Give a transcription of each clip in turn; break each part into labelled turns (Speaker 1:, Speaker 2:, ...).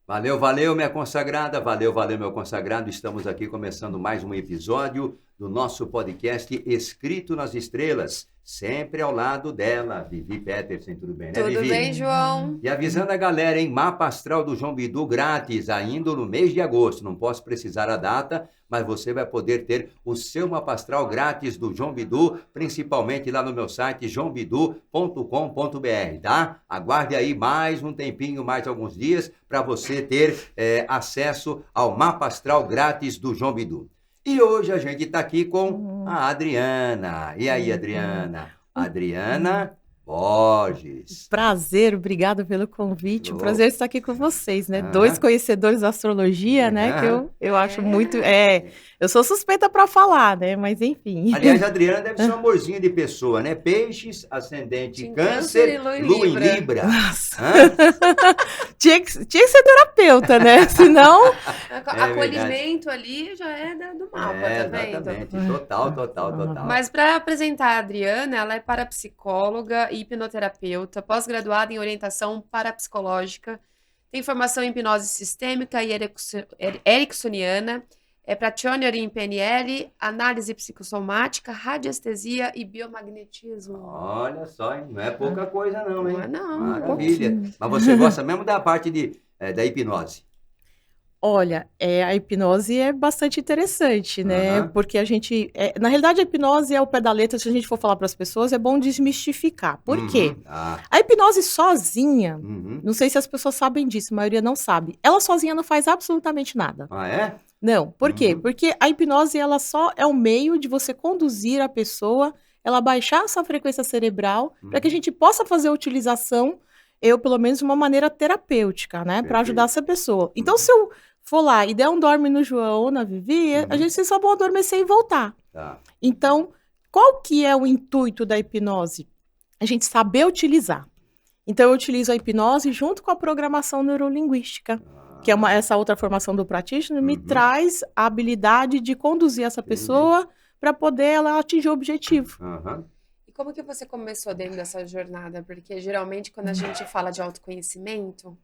Speaker 1: Valeu, valeu, minha consagrada. Valeu, valeu, meu consagrado. Estamos aqui começando mais um episódio do nosso podcast Escrito nas Estrelas. Sempre ao lado dela, Vivi Peterson. Tudo bem, né, Vivi?
Speaker 2: Tudo bem, João?
Speaker 1: E avisando a galera, hein? Mapa Astral do João Bidu grátis, ainda no mês de agosto. Não posso precisar a data, mas você vai poder ter o seu mapa astral grátis do João Bidu, principalmente lá no meu site, joãobidu.com.br, tá? Aguarde aí mais um tempinho, mais alguns dias, para você ter acesso ao mapa astral grátis do João Bidu. E hoje a gente está aqui com a Adriana. E aí, Adriana? Adriana Borges.
Speaker 3: Prazer, obrigada pelo convite. Um prazer estar aqui com vocês, né? Dois conhecedores da astrologia, né? Que eu acho muito. Eu sou suspeita para falar, né? Mas enfim.
Speaker 1: Aliás, a Adriana deve ser um amorzinho de pessoa, né? Peixes, ascendente Câncer, Lua em Libra.
Speaker 3: Nossa. Tinha que ser terapeuta, né? Senão.
Speaker 2: Acolhimento ali já é do mapa, tá vendo?
Speaker 1: Exatamente. Total.
Speaker 2: Mas para apresentar a Adriana, ela é parapsicóloga e hipnoterapeuta, pós-graduada em orientação parapsicológica, tem formação em hipnose sistêmica e ericksoniana, é practitioner em PNL, análise psicossomática, radiestesia e biomagnetismo.
Speaker 1: Olha só, hein? Não é pouca coisa não, hein?
Speaker 2: Não é não.
Speaker 1: Maravilha. Mas você gosta mesmo da parte da hipnose?
Speaker 3: Olha, a hipnose é bastante interessante, né? Porque a gente... na realidade, a hipnose é o pé da letra. Se a gente for falar para as pessoas, é bom desmistificar. Por quê? A hipnose sozinha, não sei se as pessoas sabem disso, a maioria não sabe. Ela sozinha não faz absolutamente nada.
Speaker 1: Ah, é?
Speaker 3: Não. Por quê? Porque a hipnose, ela só é um meio de você conduzir a pessoa, ela baixar a sua frequência cerebral, para que a gente possa fazer a utilização, pelo menos, de uma maneira terapêutica, né? Para ajudar essa pessoa. Então, se eu for lá e der um dorme no João ou na Vivi, a gente só pode adormecer e voltar. Então, qual que é o intuito da hipnose? A gente saber utilizar. Então, eu utilizo a hipnose junto com a programação neurolinguística, que é essa outra formação do practitioner, me traz a habilidade de conduzir essa pessoa para poder ela atingir o objetivo.
Speaker 2: E como que você começou dentro dessa jornada? Porque, geralmente, quando a gente fala de autoconhecimento,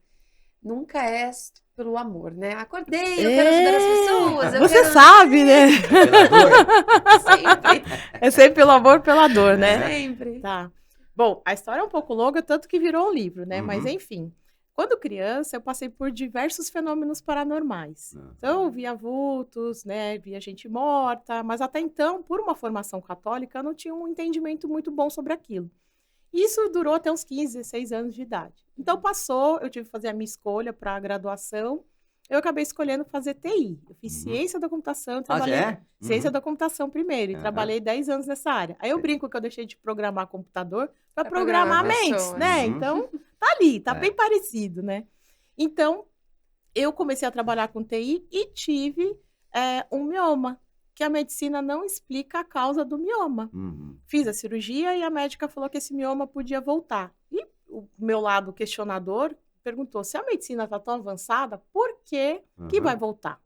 Speaker 2: nunca é pelo amor, né? Acordei, eu quero ajudar as pessoas.
Speaker 3: Você sabe, né?
Speaker 2: Sempre.
Speaker 3: É sempre pelo amor, pela dor, né?
Speaker 2: Sempre.
Speaker 3: Tá. Bom, a história é um pouco longa, tanto que virou um livro, né? Mas, enfim. Quando criança, eu passei por diversos fenômenos paranormais. Então, eu via vultos, né? Via gente morta. Mas, até então, por uma formação católica, eu não tinha um entendimento muito bom sobre aquilo. Isso durou até uns 15, 16 anos de idade. Então, passou, eu tive que fazer a minha escolha para a graduação. Eu acabei escolhendo fazer TI. Eu fiz ciência da computação. Trabalhei ciência da computação primeiro. E trabalhei 10 anos nessa área. Aí eu brinco que eu deixei de programar computador para programar mentes, né? Então, tá ali, tá bem parecido, né? Então, eu comecei a trabalhar com TI e tive um mioma, que a medicina não explica a causa do mioma. Fiz a cirurgia e a médica falou que esse mioma podia voltar. E o meu lado questionador perguntou, se a medicina está tão avançada, por que vai voltar?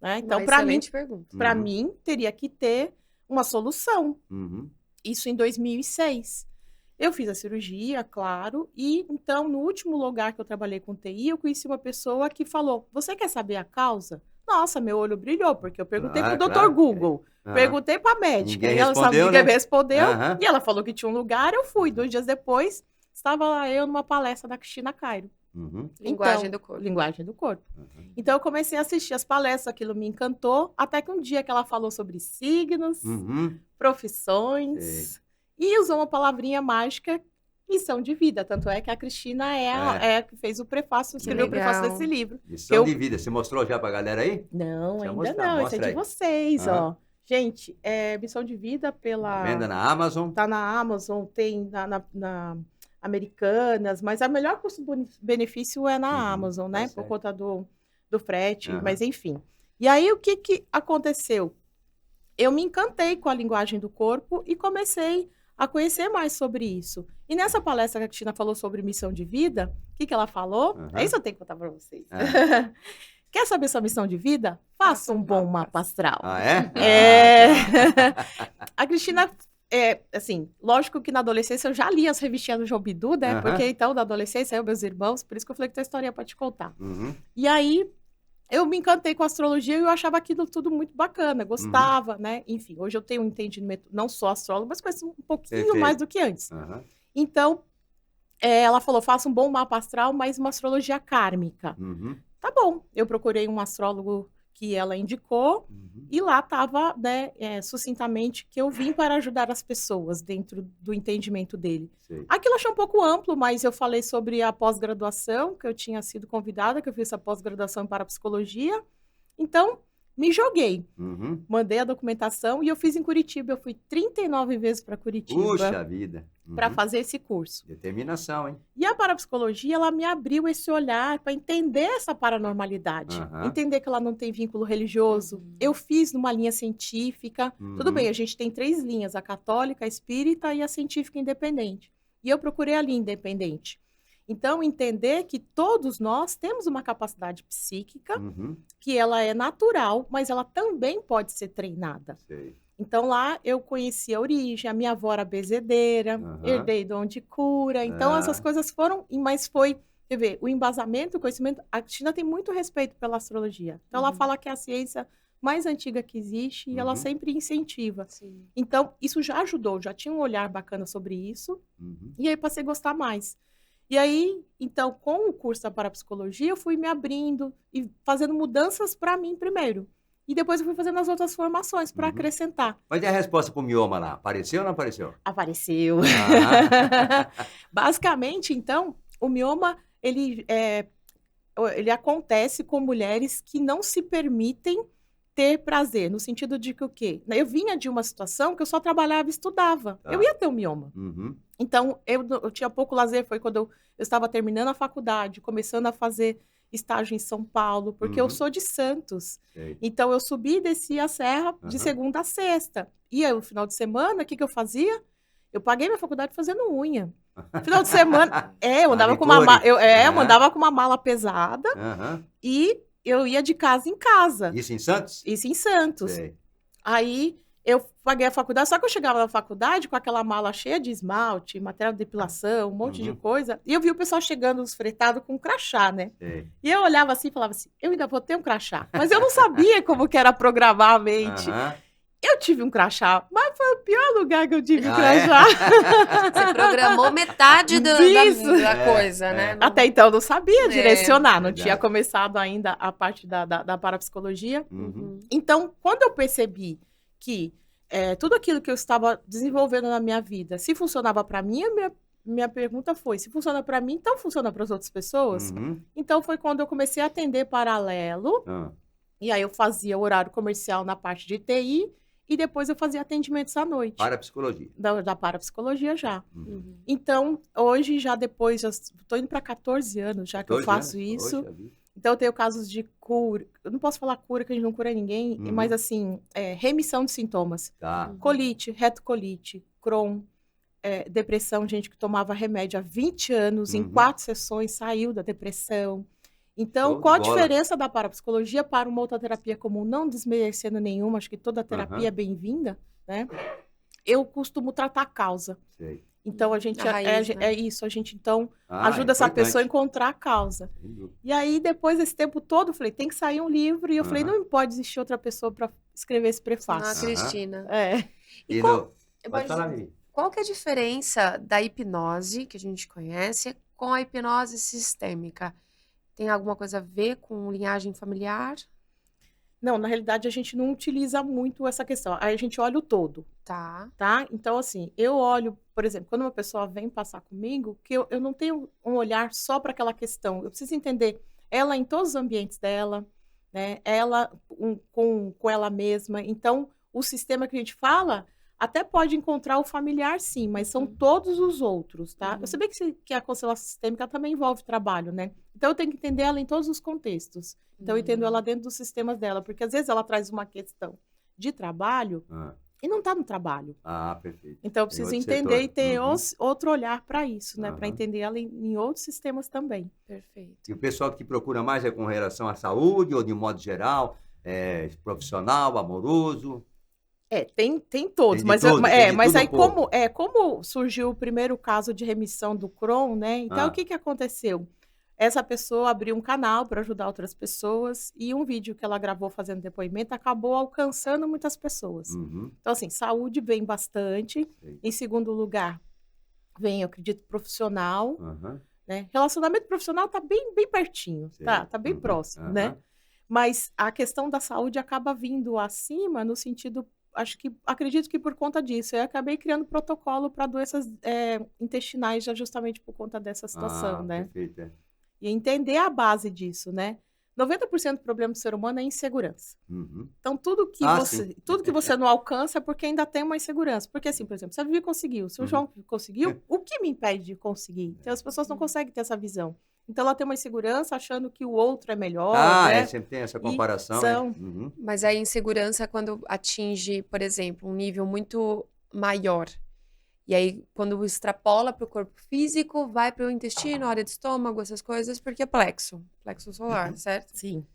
Speaker 3: Né? Então, para mim, teria que ter uma solução. Isso em 2006. Eu fiz a cirurgia, claro, e então, no último lugar que eu trabalhei com TI, eu conheci uma pessoa que falou, você quer saber a causa? Nossa, meu olho brilhou, porque eu perguntei pro Dr. Google, perguntei pra médica,
Speaker 1: Ninguém
Speaker 3: e ela
Speaker 1: respondeu,
Speaker 3: ninguém
Speaker 1: né?
Speaker 3: me respondeu, e ela falou que tinha um lugar, eu fui. 2 dias depois, estava lá eu numa palestra da Cristina Cairo.
Speaker 2: Linguagem do corpo.
Speaker 3: Linguagem do corpo. Então, eu comecei a assistir as palestras, aquilo me encantou, até que um dia que ela falou sobre signos, profissões, e usou uma palavrinha mágica, missão de vida. Tanto é que a Cristina é a que fez o prefácio, escreveu o prefácio desse livro.
Speaker 1: Missão de vida. Você mostrou já pra galera aí?
Speaker 3: Não,
Speaker 1: Deixa eu
Speaker 3: ainda
Speaker 1: mostrar,
Speaker 3: não. Esse
Speaker 1: mostra
Speaker 3: é de
Speaker 1: aí.
Speaker 3: vocês, ó. Gente, missão de vida pela...
Speaker 1: Venda na Amazon.
Speaker 3: Tá na Amazon, tem na Americanas, mas a melhor custo-benefício é na Amazon, né? Por conta do frete, mas enfim. E aí, o que aconteceu? Eu me encantei com a linguagem do corpo e comecei a conhecer mais sobre isso. E nessa palestra que a Cristina falou sobre missão de vida, o que ela falou? É isso que eu tenho que contar para vocês. Quer saber sua missão de vida? Faça um bom mapa astral.
Speaker 1: Ah, é?
Speaker 3: A Cristina assim, lógico que na adolescência eu já li as revistinhas do João Bidu, né?
Speaker 1: Aham.
Speaker 3: Porque então, na adolescência, eu, meus irmãos, por isso que eu falei que tem história pra te contar.
Speaker 1: Uhum.
Speaker 3: E aí, eu me encantei com a astrologia e eu achava aquilo tudo muito bacana, gostava, né? Enfim, hoje eu tenho um entendimento, não só astrólogo, mas conheço um pouquinho
Speaker 1: Perfeito.
Speaker 3: mais do que antes.
Speaker 1: Aham.
Speaker 3: Então, ela falou, faça um bom mapa astral, mas uma astrologia kármica.
Speaker 1: Uhum.
Speaker 3: Tá bom, eu procurei um astrólogo que ela indicou,
Speaker 1: Uhum.
Speaker 3: e lá estava, né, sucintamente, que eu vim para ajudar as pessoas dentro do entendimento dele.
Speaker 1: Sei.
Speaker 3: Aquilo eu achei um pouco amplo, mas eu falei sobre a pós-graduação, que eu tinha sido convidada, que eu fiz essa pós-graduação em parapsicologia. Então, me joguei.
Speaker 1: Uhum.
Speaker 3: Mandei a documentação e eu fiz em Curitiba. Eu fui 39 vezes para Curitiba
Speaker 1: Puxa vida.
Speaker 3: para
Speaker 1: Uhum.
Speaker 3: fazer esse curso.
Speaker 1: Determinação, hein?
Speaker 3: E a parapsicologia, ela me abriu esse olhar para entender essa paranormalidade.
Speaker 1: Aham.
Speaker 3: Entender que ela não tem vínculo religioso.
Speaker 2: Uhum.
Speaker 3: Eu fiz numa linha científica. Tudo
Speaker 1: Uhum.
Speaker 3: bem, a gente tem 3 linhas, a católica, a espírita e a científica independente. E eu procurei a linha independente. Então, entender que todos nós temos uma capacidade psíquica,
Speaker 1: Uhum.
Speaker 3: que ela é natural, mas ela também pode ser treinada.
Speaker 1: Sei.
Speaker 3: Então, lá eu conheci a origem, a minha avó era bezedeira,
Speaker 1: Aham.
Speaker 3: herdei dom de cura. Então, essas coisas foram, mas foi, quer ver, o embasamento, o conhecimento. A Cristina tem muito respeito pela astrologia. Então, ela
Speaker 2: Uhum.
Speaker 3: fala que é a ciência mais antiga que existe e ela
Speaker 1: Uhum.
Speaker 3: sempre incentiva.
Speaker 2: Sim.
Speaker 3: Então, isso já ajudou, já tinha um olhar bacana sobre isso.
Speaker 1: Uhum.
Speaker 3: E aí, passei a gostar mais. E aí, então, com o curso da parapsicologia, eu fui me abrindo e fazendo mudanças para mim primeiro. E depois eu fui fazendo as outras formações para
Speaker 1: Uhum.
Speaker 3: acrescentar.
Speaker 1: Mas e a resposta pro mioma lá? Apareceu ou não apareceu?
Speaker 3: Apareceu.
Speaker 1: Ah.
Speaker 3: Basicamente, então, o mioma, ele acontece com mulheres que não se permitem ter prazer, no sentido de que o quê? Eu vinha de uma situação que eu só trabalhava e estudava.
Speaker 1: Tá.
Speaker 3: Eu ia ter um mioma.
Speaker 1: Uhum.
Speaker 3: Então, eu tinha pouco lazer, foi quando eu estava terminando a faculdade, começando a fazer estágio em São Paulo, porque eu
Speaker 1: Uhum.
Speaker 3: sou de Santos.
Speaker 1: Sei.
Speaker 3: Então, eu subia e descia a serra de
Speaker 1: Aham.
Speaker 3: segunda a sexta. E aí, no final de semana, o que que eu fazia? Eu paguei minha faculdade fazendo unha. Final de semana, eu andava com uma
Speaker 1: Manicure.
Speaker 3: eu
Speaker 1: Aham.
Speaker 3: andava com uma mala pesada
Speaker 1: Aham.
Speaker 3: e eu ia de casa em casa.
Speaker 1: Isso em Santos?
Speaker 3: Isso em Santos.
Speaker 1: Sei.
Speaker 3: Aí eu paguei a faculdade, só que eu chegava na faculdade com aquela mala cheia de esmalte, material de depilação, um monte de
Speaker 1: Uhum.
Speaker 3: coisa, e eu vi o pessoal chegando os fretados com crachá, né?
Speaker 1: Sei.
Speaker 3: E eu olhava assim e falava assim, eu ainda vou ter um crachá. Mas eu não sabia como que era programar a mente.
Speaker 1: Aham.
Speaker 3: Eu tive um crachá, mas foi o pior lugar que eu tive
Speaker 1: Ah,
Speaker 3: crachá.
Speaker 2: Você programou metade
Speaker 3: Disso.
Speaker 2: da coisa, né? Não-
Speaker 3: Até então eu não sabia direcionar, não
Speaker 1: verdade.
Speaker 3: tinha começado ainda a parte da parapsicologia.
Speaker 1: Uhum.
Speaker 2: Uhum.
Speaker 3: Então, quando eu percebi que tudo aquilo que eu estava desenvolvendo na minha vida, se funcionava para mim, minha pergunta foi, se funciona para mim, então funciona para as outras pessoas?
Speaker 1: Uhum.
Speaker 3: Então, foi quando eu comecei a atender paralelo,
Speaker 1: Ah.
Speaker 3: e aí eu fazia horário comercial na parte de TI, e depois eu fazia atendimentos à noite,
Speaker 1: Parapsicologia.
Speaker 3: da parapsicologia já.
Speaker 1: Uhum.
Speaker 2: Uhum.
Speaker 3: Então, hoje, já depois, já estou indo para 14 anos já que eu
Speaker 1: 14
Speaker 3: faço
Speaker 1: anos?
Speaker 3: isso.
Speaker 1: Poxa vida.
Speaker 3: Então, eu tenho casos de cura. Eu não posso falar cura, que a gente não cura ninguém,
Speaker 1: Uhum.
Speaker 3: mas assim, remissão de sintomas.
Speaker 1: Tá.
Speaker 3: Colite, retocolite, Crohn, depressão, gente que tomava remédio há 20 anos, em
Speaker 1: Uhum.
Speaker 3: 4 sessões saiu da depressão. Então,
Speaker 1: Show de
Speaker 3: qual a
Speaker 1: bola.
Speaker 3: diferença da parapsicologia para uma outra terapia comum? Não desmerecendo nenhuma, acho que toda terapia
Speaker 1: Aham.
Speaker 3: é bem-vinda, né? Eu costumo tratar a causa.
Speaker 1: Sei.
Speaker 3: Então, a gente
Speaker 2: A raiz, né?
Speaker 3: é isso, a gente então
Speaker 1: Ah,
Speaker 3: ajuda essa
Speaker 1: importante.
Speaker 3: pessoa a encontrar a causa.
Speaker 1: Sem dúvida.
Speaker 3: E aí, depois desse tempo todo, eu falei, tem que sair um livro. E eu falei,
Speaker 1: Aham.
Speaker 3: não pode existir outra pessoa para escrever esse
Speaker 2: Ah,
Speaker 3: prefácio.
Speaker 2: Cristina.
Speaker 3: É.
Speaker 1: E
Speaker 2: qual-
Speaker 1: no... Pode falar, Vivi.
Speaker 2: Qual que é a diferença da hipnose, que a gente conhece, com a hipnose sistêmica? Tem alguma coisa a ver com linhagem familiar?
Speaker 3: Não, na realidade, a gente não utiliza muito essa questão. Aí a gente olha o todo,
Speaker 2: Tá.
Speaker 3: tá? Então, assim, eu olho, por exemplo, quando uma pessoa vem passar comigo, que eu não tenho um olhar só para aquela questão. Eu preciso entender ela em todos os ambientes dela, né? Ela com ela mesma. Então, o sistema que a gente fala até pode encontrar o familiar, sim, mas são
Speaker 2: Uhum.
Speaker 3: todos os outros, tá?
Speaker 2: Uhum.
Speaker 3: Eu sabia que a constelação sistêmica também envolve trabalho, né? Então, eu tenho que entender ela em todos os contextos. Então, eu entendo ela dentro dos sistemas dela, porque às vezes ela traz uma questão de trabalho
Speaker 1: Ah,
Speaker 3: e não está no trabalho.
Speaker 1: perfeito.
Speaker 3: Então, eu
Speaker 1: Tem
Speaker 3: preciso
Speaker 1: outro
Speaker 3: entender
Speaker 1: setor.
Speaker 3: e ter
Speaker 1: Uhum.
Speaker 3: outro olhar para isso, né? Para
Speaker 1: Aham.
Speaker 3: entender ela em outros sistemas também.
Speaker 2: Perfeito.
Speaker 1: E o pessoal que te procura mais é com relação à saúde ou de modo geral, profissional, amoroso?
Speaker 3: Tem todos,
Speaker 1: Tem de
Speaker 3: mas,
Speaker 1: tudo, tem de
Speaker 3: mas
Speaker 1: tudo
Speaker 3: aí
Speaker 1: um pouco.
Speaker 3: como surgiu o primeiro caso de remissão do Crohn, né? Então, o
Speaker 1: Ah,
Speaker 3: que aconteceu? Essa pessoa abriu um canal para ajudar outras pessoas e um vídeo que ela gravou fazendo depoimento acabou alcançando muitas pessoas.
Speaker 1: uhum,
Speaker 3: Então, assim, saúde vem bastante.
Speaker 1: sei,
Speaker 3: Em segundo lugar, vem, eu acredito, profissional,
Speaker 1: aham,
Speaker 3: né? Relacionamento profissional tá bem pertinho,
Speaker 1: sei,
Speaker 3: tá bem
Speaker 1: uhum,
Speaker 3: próximo, né?
Speaker 1: aham,
Speaker 3: Mas a questão da saúde acaba vindo acima no sentido, acredito que por conta disso. Eu acabei criando protocolo para doenças intestinais já justamente por conta dessa situação, né?
Speaker 1: perfeito, é.
Speaker 3: E entender a base disso, né? 90% do problema do ser humano é insegurança.
Speaker 1: Uhum.
Speaker 3: Então,
Speaker 1: Sim.
Speaker 3: tudo que você não alcança é porque ainda tem uma insegurança. Porque, assim, por exemplo, se a Vivi conseguiu, se o
Speaker 1: Uhum.
Speaker 3: João conseguiu, o que me impede de conseguir? Então, as pessoas não conseguem ter essa visão. Então, ela tem uma insegurança achando que o outro é melhor, né?
Speaker 1: Sempre tem essa
Speaker 3: E
Speaker 1: comparação, é.
Speaker 3: são.
Speaker 1: Uhum.
Speaker 2: Mas a insegurança quando atinge, por exemplo, um nível muito maior. E aí, quando extrapola para o corpo físico, vai para o intestino, área de estômago, essas coisas, porque é plexo solar, certo?
Speaker 3: Sim.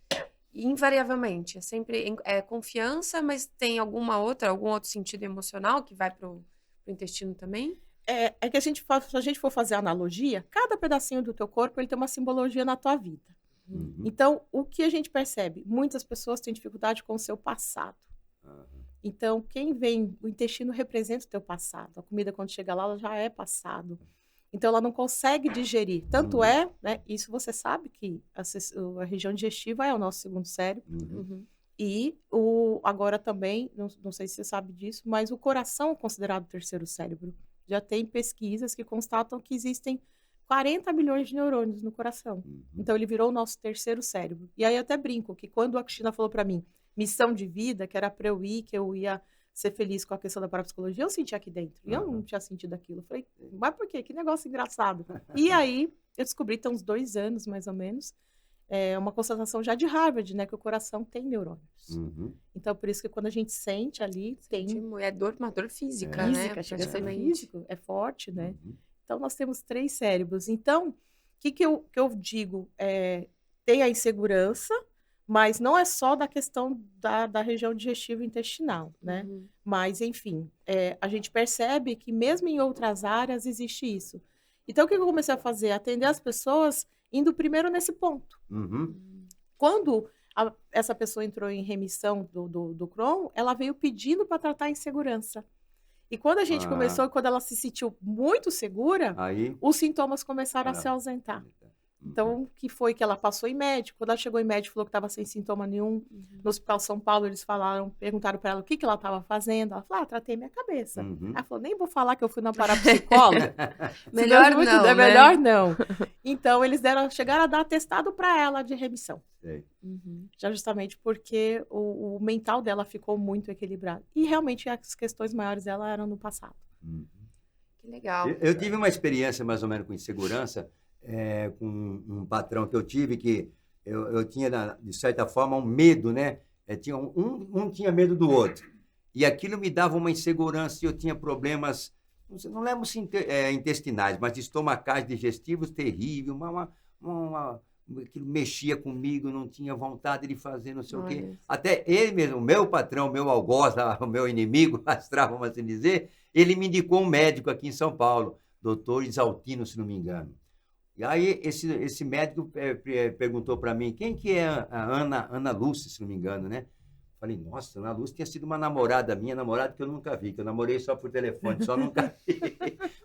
Speaker 2: Invariavelmente, é sempre confiança, mas tem algum outro sentido emocional que vai pro intestino também?
Speaker 3: É que se a gente for fazer analogia, cada pedacinho do teu corpo ele tem uma simbologia na tua vida.
Speaker 1: Uhum.
Speaker 3: Então, o que a gente percebe? Muitas pessoas têm dificuldade com o seu passado.
Speaker 1: Aham.
Speaker 3: Então, o intestino representa o teu passado. A comida, quando chega lá, ela já é passado. Então, ela não consegue digerir. Tanto é, né? Isso você sabe que a região digestiva é o nosso segundo cérebro.
Speaker 1: Uhum.
Speaker 2: Uhum.
Speaker 3: E agora também, não sei se você sabe disso, mas o coração é considerado o terceiro cérebro. Já tem pesquisas que constatam que existem 40 milhões de neurônios no coração.
Speaker 1: Uhum.
Speaker 3: Então, ele virou o nosso terceiro cérebro. E aí eu até brinco que quando a Cristina falou para mim, missão de vida, que era para eu ir, que eu ia ser feliz com a questão da parapsicologia, eu senti aqui dentro. E eu não tinha sentido aquilo. Eu falei, mas por quê? Que negócio engraçado. E aí, eu descobri, tem uns 2 anos, mais ou menos, uma constatação já de Harvard, né? Que o coração tem neurônios.
Speaker 1: Uhum.
Speaker 3: Então, por isso que quando a gente sente ali, tem
Speaker 2: É uma dor física,
Speaker 3: física,
Speaker 2: né?
Speaker 3: chega a ser
Speaker 2: Praticamente.
Speaker 3: físico, é forte, né?
Speaker 1: Uhum.
Speaker 3: Então, nós temos 3 cérebros. Então, o que eu digo? Tem a insegurança, mas não é só da questão da região digestiva e intestinal, né?
Speaker 2: Uhum.
Speaker 3: Mas, enfim, a gente percebe que mesmo em outras áreas existe isso. Então, o que eu comecei a fazer? Atender as pessoas indo primeiro nesse ponto.
Speaker 1: Uhum.
Speaker 3: Quando essa pessoa entrou em remissão do Crohn, ela veio pedindo para tratar a insegurança. E quando a gente começou, quando ela se sentiu muito segura,
Speaker 1: Aí.
Speaker 3: os sintomas começaram a se ausentar. Então, que foi que ela passou em médico. Quando ela chegou em médico, falou que estava sem sintoma nenhum. No Hospital São Paulo, eles perguntaram para ela o que ela estava fazendo. Ela falou, tratei minha cabeça.
Speaker 1: Uhum.
Speaker 3: Ela falou, nem vou falar que eu fui na parapsicóloga.
Speaker 2: Melhor não, né?
Speaker 3: Melhor não. Então, eles chegaram a dar atestado para ela de remissão.
Speaker 1: Sei.
Speaker 2: Uhum.
Speaker 3: Já justamente porque o mental dela ficou muito equilibrado. E realmente as questões maiores dela eram no passado.
Speaker 1: Uhum.
Speaker 2: Que legal.
Speaker 1: Eu tive uma experiência mais ou menos com insegurança, com um patrão que eu tive que eu tinha, de certa forma, um medo, né? Um tinha medo do outro. E aquilo me dava uma insegurança e eu tinha problemas, não lembro se intestinais, mas estomacais, digestivos terríveis, aquilo mexia comigo, não tinha vontade de fazer não sei o quê.
Speaker 2: Olha.
Speaker 1: Até ele mesmo, o meu patrão, o meu algoz, o meu inimigo, astral, vamos assim dizer, ele me indicou um médico aqui em São Paulo, doutor Isaltino, se não me engano. E aí esse médico perguntou para mim, quem que é a Ana Lúcia, se não me engano, né? Falei, nossa, Ana Lúcia tinha sido uma namorada minha, namorada que eu nunca vi, que eu namorei só por telefone, só nunca vi.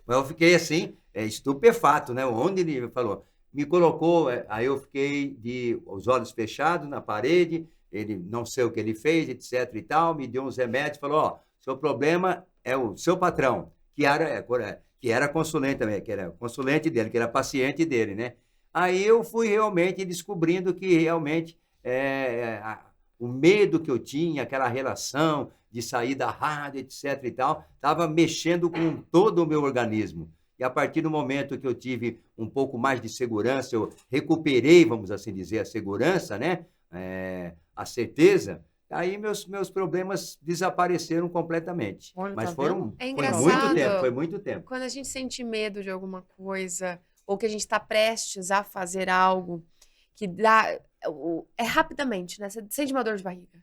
Speaker 1: Mas eu fiquei assim, estupefato, né? Onde ele falou, me colocou, aí eu fiquei os olhos fechados na parede, ele não sei o que ele fez, etc e tal, me deu uns remédios, falou, ó, seu problema é o seu patrão, que era consulente também, que era consulente dele, que era paciente dele, né? Aí eu fui realmente descobrindo que realmente o medo que eu tinha, aquela relação de sair da rádio, etc e tal, estava mexendo com todo o meu organismo. E a partir do momento que eu tive um pouco mais de segurança, eu recuperei, vamos assim dizer, a segurança, né? A certeza, aí meus problemas desapareceram completamente.
Speaker 3: Olha,
Speaker 1: Mas
Speaker 3: tá
Speaker 1: foi
Speaker 3: vendo?
Speaker 1: muito tempo.
Speaker 2: Quando a gente sente medo de alguma coisa, ou que a gente está prestes a fazer algo que dá. É rapidamente, né? Você sente uma dor de barriga.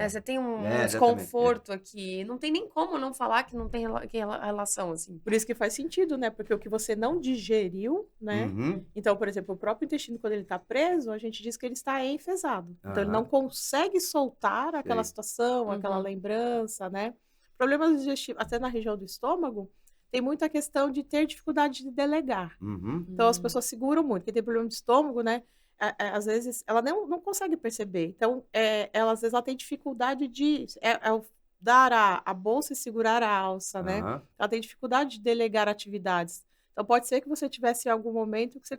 Speaker 2: Você tem um
Speaker 1: exatamente,
Speaker 2: desconforto aqui. Não tem nem como não falar que não tem relação, assim.
Speaker 3: Por isso que faz sentido, né? Porque o que você não digeriu, né?
Speaker 1: Uhum.
Speaker 3: Então, por exemplo, o próprio intestino, quando ele está preso, a gente diz que ele está enfesado. Então, ele
Speaker 1: Aham.
Speaker 3: não consegue soltar aquela
Speaker 1: Sei.
Speaker 3: situação, aquela
Speaker 2: Uhum.
Speaker 3: lembrança, né? Problemas digestivos, até na região do estômago, tem muita questão de ter dificuldade de delegar.
Speaker 1: Uhum.
Speaker 3: Então, as pessoas seguram muito. Quem tem problema de estômago, né? Às vezes, ela não consegue perceber. Então, às vezes, ela tem dificuldade de dar a bolsa e segurar a alça, né?
Speaker 1: Aham.
Speaker 3: Ela tem dificuldade de delegar atividades. Então, pode ser que você tivesse em algum momento que você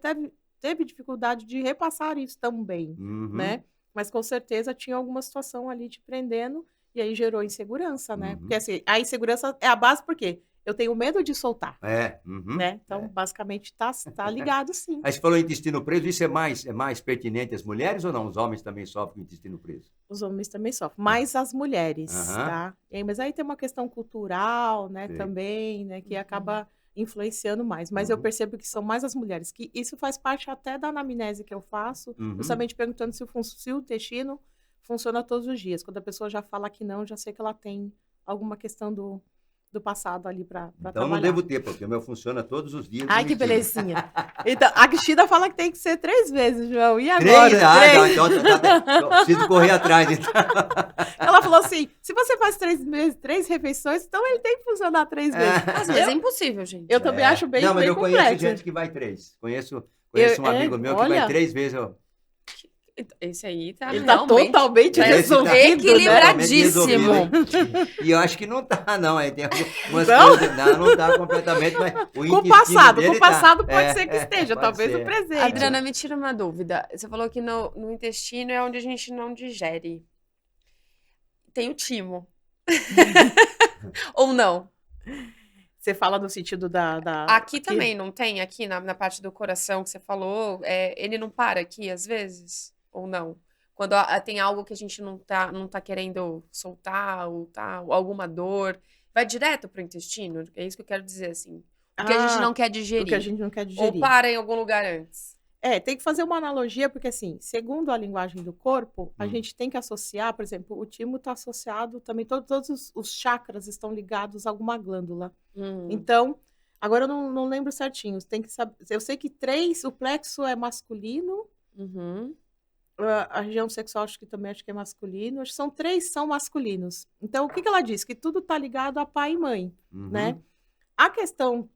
Speaker 3: teve dificuldade de repassar isso também,
Speaker 1: Uhum.
Speaker 3: né? Mas, com certeza, tinha alguma situação ali te prendendo e aí gerou insegurança, né?
Speaker 1: Uhum.
Speaker 3: Porque, assim, a insegurança é a base por quê? Eu tenho medo de soltar,
Speaker 1: Uhum.
Speaker 3: né? Então, basicamente, tá ligado, sim.
Speaker 1: Aí você falou intestino preso, isso é mais pertinente às mulheres ou não? Os homens também sofrem com intestino preso?
Speaker 3: Os homens também sofrem, mais as mulheres,
Speaker 1: Aham.
Speaker 3: tá? Mas aí tem uma questão cultural, né,
Speaker 1: Sei.
Speaker 3: também, né, que acaba influenciando mais. Mas eu
Speaker 1: Uhum.
Speaker 3: percebo que são mais as mulheres, que isso faz parte até da anamnese que eu faço,
Speaker 1: Uhum.
Speaker 3: justamente perguntando se o intestino funciona todos os dias. Quando a pessoa já fala que não, já sei que ela tem alguma questão do passado ali para
Speaker 1: Então
Speaker 3: trabalhar.
Speaker 1: não devo ter, porque o meu funciona todos os dias.
Speaker 3: Ai, que
Speaker 1: bonitinho.
Speaker 3: belezinha. Então, a Cristina fala que tem que ser 3 vezes, João. E
Speaker 1: Três?
Speaker 3: agora?
Speaker 1: Não,
Speaker 3: 3?
Speaker 1: então preciso correr atrás. Então.
Speaker 3: Ela falou assim: se você faz 3 refeições, então ele tem que funcionar 3 vezes.
Speaker 2: Às vezes é impossível, gente.
Speaker 3: Eu também acho bem,
Speaker 1: Não, mas
Speaker 3: bem
Speaker 1: eu
Speaker 3: complexo.
Speaker 1: conheço gente que vai 3. Conheço um amigo meu que vai
Speaker 3: olha.
Speaker 1: 3 vezes.
Speaker 2: Esse aí tá
Speaker 3: Ele tá
Speaker 2: realmente
Speaker 3: totalmente
Speaker 1: Esse tá
Speaker 3: resolvido, né?
Speaker 2: equilibradíssimo.
Speaker 1: Totalmente resolvido, hein? E eu acho que não tá, não. Aí tem algumas
Speaker 3: Não?
Speaker 1: coisas. Não tá completamente, mas o
Speaker 3: Com o
Speaker 1: intestino
Speaker 3: passado,
Speaker 1: dele
Speaker 3: com o passado
Speaker 1: tá.
Speaker 3: pode ser que esteja,
Speaker 1: pode
Speaker 3: talvez
Speaker 1: ser.
Speaker 3: no presente.
Speaker 2: Adriana, me tira uma dúvida. Você falou que no intestino é onde a gente não digere. Tem o timo. Ou não?
Speaker 3: Você fala no sentido da
Speaker 2: Aqui também não tem? Aqui na parte do coração que você falou, ele não para aqui às vezes? Ou não? Quando tem algo que a gente não tá querendo soltar, ou alguma dor, vai direto pro intestino? É isso que eu quero dizer, assim. O que a gente não quer
Speaker 3: o que a
Speaker 2: digerir.
Speaker 3: gente não quer
Speaker 2: Ou
Speaker 3: digerir.
Speaker 2: para em algum lugar antes.
Speaker 3: Tem que fazer uma analogia, porque assim, segundo a linguagem do corpo, a gente tem que associar, por exemplo, o timo está associado também, todos os chakras estão ligados a alguma glândula. Então, agora eu não lembro certinho, tem que saber, eu sei que 3, o plexo é masculino,
Speaker 2: Uhum.
Speaker 3: a região sexual acho que é masculino, acho que são 3 são masculinos. Então, o que ela diz? Que tudo está ligado a pai e mãe,
Speaker 1: Uhum.
Speaker 3: né? A questão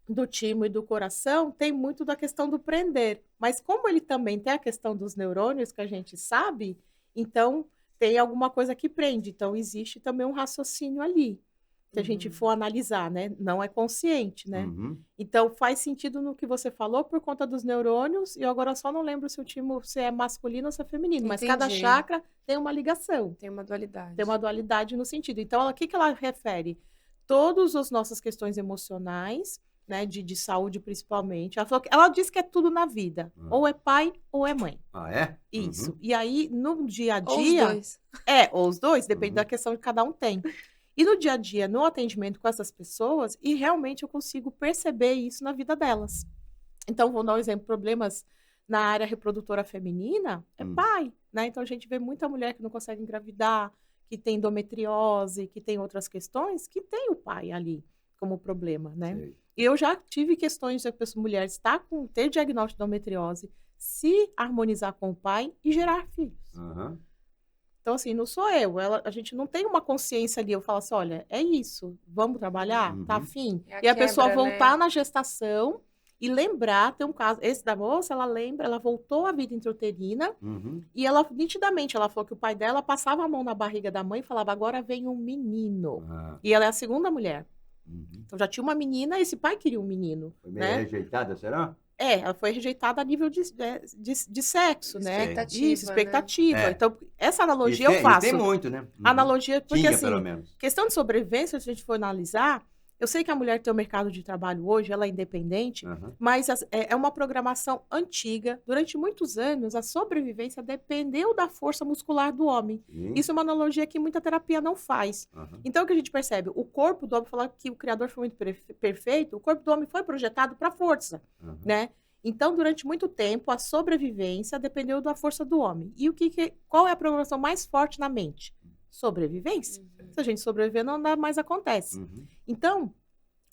Speaker 3: do timo e do coração tem muito da questão do prender, mas como ele também tem a questão dos neurônios que a gente sabe, então tem alguma coisa que prende, então existe também um raciocínio ali, se a gente for analisar, né? Não é consciente, né?
Speaker 1: Uhum.
Speaker 3: Então faz sentido no que você falou por conta dos neurônios, e agora eu só não lembro se o timo se é masculino ou se é feminino, mas cada
Speaker 2: Entendi.
Speaker 3: chakra tem uma ligação.
Speaker 2: Tem uma dualidade.
Speaker 3: Tem uma dualidade no sentido. Então, o que ela refere? Todas as nossas questões emocionais, né, de saúde principalmente. Ela diz que é tudo na vida. Ou é pai ou é mãe.
Speaker 1: Ah, é?
Speaker 3: Isso. E aí, no dia a
Speaker 2: Ou os
Speaker 3: dia...
Speaker 2: dois.
Speaker 3: Ou os dois, depende da questão que cada um tem. E no dia a dia, no atendimento com essas pessoas, e realmente eu consigo perceber isso na vida delas. Então, vou dar um exemplo, problemas na área reprodutora feminina, é pai, né? Então, a gente vê muita mulher que não consegue engravidar, que tem endometriose, que tem outras questões, que tem o pai ali como problema, né?
Speaker 1: Sei.
Speaker 3: E eu já tive questões de a mulher ter diagnóstico de endometriose, se harmonizar com o pai e gerar filhos.
Speaker 1: Uhum.
Speaker 3: Então, assim, não sou eu. A gente não tem uma consciência ali. Eu falo assim, olha, é isso. Vamos trabalhar? Tá afim?
Speaker 2: É a
Speaker 3: E a pessoa
Speaker 2: quebra,
Speaker 3: voltar
Speaker 2: né?
Speaker 3: na gestação e lembrar, tem um caso, esse da moça, ela lembra, ela voltou à vida intrauterina
Speaker 1: Uhum.
Speaker 3: e ela, nitidamente, ela falou que o pai dela passava a mão na barriga da mãe e falava, agora vem um menino.
Speaker 1: Ah.
Speaker 3: E ela é a segunda mulher.
Speaker 1: Uhum.
Speaker 3: Então, já tinha uma menina e esse pai queria um menino,
Speaker 1: Foi meio
Speaker 3: né?
Speaker 1: rejeitada, será?
Speaker 3: Ela foi rejeitada a nível de sexo, né?
Speaker 2: Expectativa,
Speaker 3: Isso, expectativa.
Speaker 1: né?
Speaker 3: Então, essa analogia
Speaker 1: E
Speaker 3: eu faço.
Speaker 1: tem muito, né? Uhum.
Speaker 3: Analogia, porque
Speaker 1: Tinha,
Speaker 3: assim,
Speaker 1: pelo menos.
Speaker 3: questão de sobrevivência, se a gente for analisar, eu sei que a mulher tem o mercado de trabalho hoje, ela é independente,
Speaker 1: Uhum.
Speaker 3: mas é uma programação antiga. Durante muitos anos, a sobrevivência dependeu da força muscular do homem.
Speaker 1: Sim.
Speaker 3: Isso é uma analogia que muita terapia não faz.
Speaker 1: Uhum.
Speaker 3: Então, o que a gente percebe? O corpo do homem, falar que o Criador foi muito perfeito, o corpo do homem foi projetado para força,
Speaker 1: Uhum.
Speaker 3: né? Então, durante muito tempo, a sobrevivência dependeu da força do homem. E qual é a programação mais forte na mente? sobrevivência. Se a gente sobreviver, não nada mais acontece.
Speaker 1: Uhum.
Speaker 3: Então,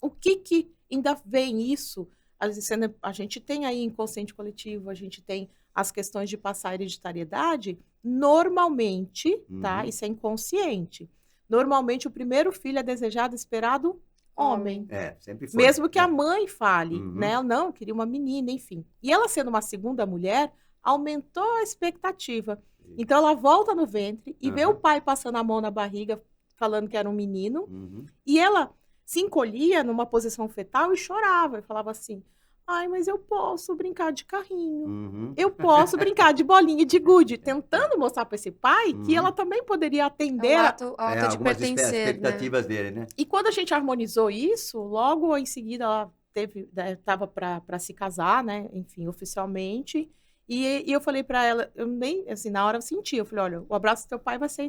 Speaker 3: o que ainda vem isso? A gente tem aí inconsciente coletivo, a gente tem as questões de passar hereditariedade, normalmente, tá? Isso é inconsciente. Normalmente, o primeiro filho é desejado, esperado, homem.
Speaker 1: Sempre foi.
Speaker 3: Mesmo que a mãe fale,
Speaker 1: Uhum.
Speaker 3: né? Não, queria uma menina, enfim. E ela sendo uma segunda mulher, aumentou a expectativa. Então, ela volta no ventre e vê o pai passando a mão na barriga, falando que era um menino.
Speaker 1: Uhum.
Speaker 3: E ela se encolhia numa posição fetal e chorava. E falava assim, ai, mas eu posso brincar de carrinho.
Speaker 1: Uhum.
Speaker 3: Eu posso brincar de bolinha e de gude. Tentando mostrar para esse pai que ela também poderia
Speaker 2: É
Speaker 3: atender.
Speaker 2: o ato de
Speaker 1: Algumas
Speaker 2: pertencer, né?
Speaker 1: expectativas dele, né?
Speaker 3: E quando a gente harmonizou isso, logo em seguida ela estava para se casar, né? Enfim, oficialmente. E eu falei para ela, eu nem, assim, na hora eu senti, eu falei, olha, o abraço do teu pai vai ser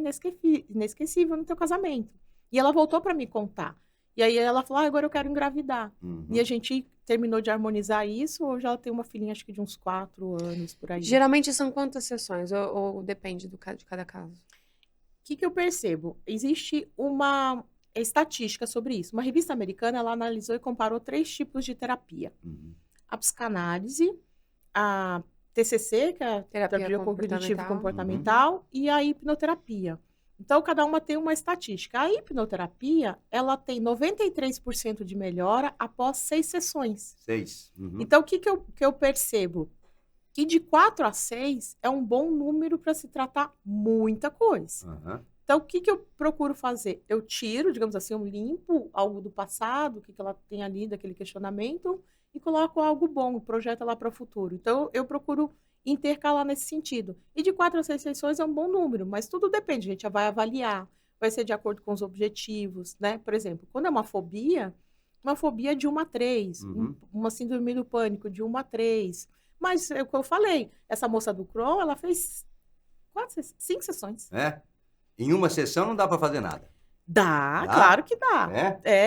Speaker 3: inesquecível no teu casamento. E ela voltou para me contar. E aí ela falou, agora eu quero engravidar.
Speaker 1: Uhum.
Speaker 3: E a gente terminou de harmonizar isso, hoje ela tem uma filhinha, acho que de uns 4 anos, por aí.
Speaker 2: Geralmente são quantas sessões? Ou depende de cada caso?
Speaker 3: O que eu percebo? Existe uma estatística sobre isso. Uma revista americana, ela analisou e comparou 3 tipos de terapia.
Speaker 1: Uhum.
Speaker 3: A psicanálise, a TCC, que é a terapia cognitivo-comportamental, e a hipnoterapia. Então, cada uma tem uma estatística. A hipnoterapia, ela tem 93% de melhora após 6 sessões.
Speaker 1: 6. Uhum.
Speaker 3: Então, o que eu percebo? Que de 4 a 6 é um bom número para se tratar muita coisa.
Speaker 1: Uhum.
Speaker 3: Então, o que eu procuro fazer? Eu tiro, digamos assim, eu limpo algo do passado, o que ela tem ali daquele questionamento, e coloco algo bom, projeta lá para o futuro. Então, eu procuro intercalar nesse sentido. E de 4 a 6 sessões é um bom número, mas tudo depende, a gente já vai avaliar, vai ser de acordo com os objetivos, né? Por exemplo, quando é uma fobia de 1 a 3, uma síndrome do pânico de 1 a 3. Mas é o que eu falei, essa moça do Crohn, ela fez 5 sessões.
Speaker 1: Em uma sessão não dá para fazer nada.
Speaker 3: Dá, claro que dá.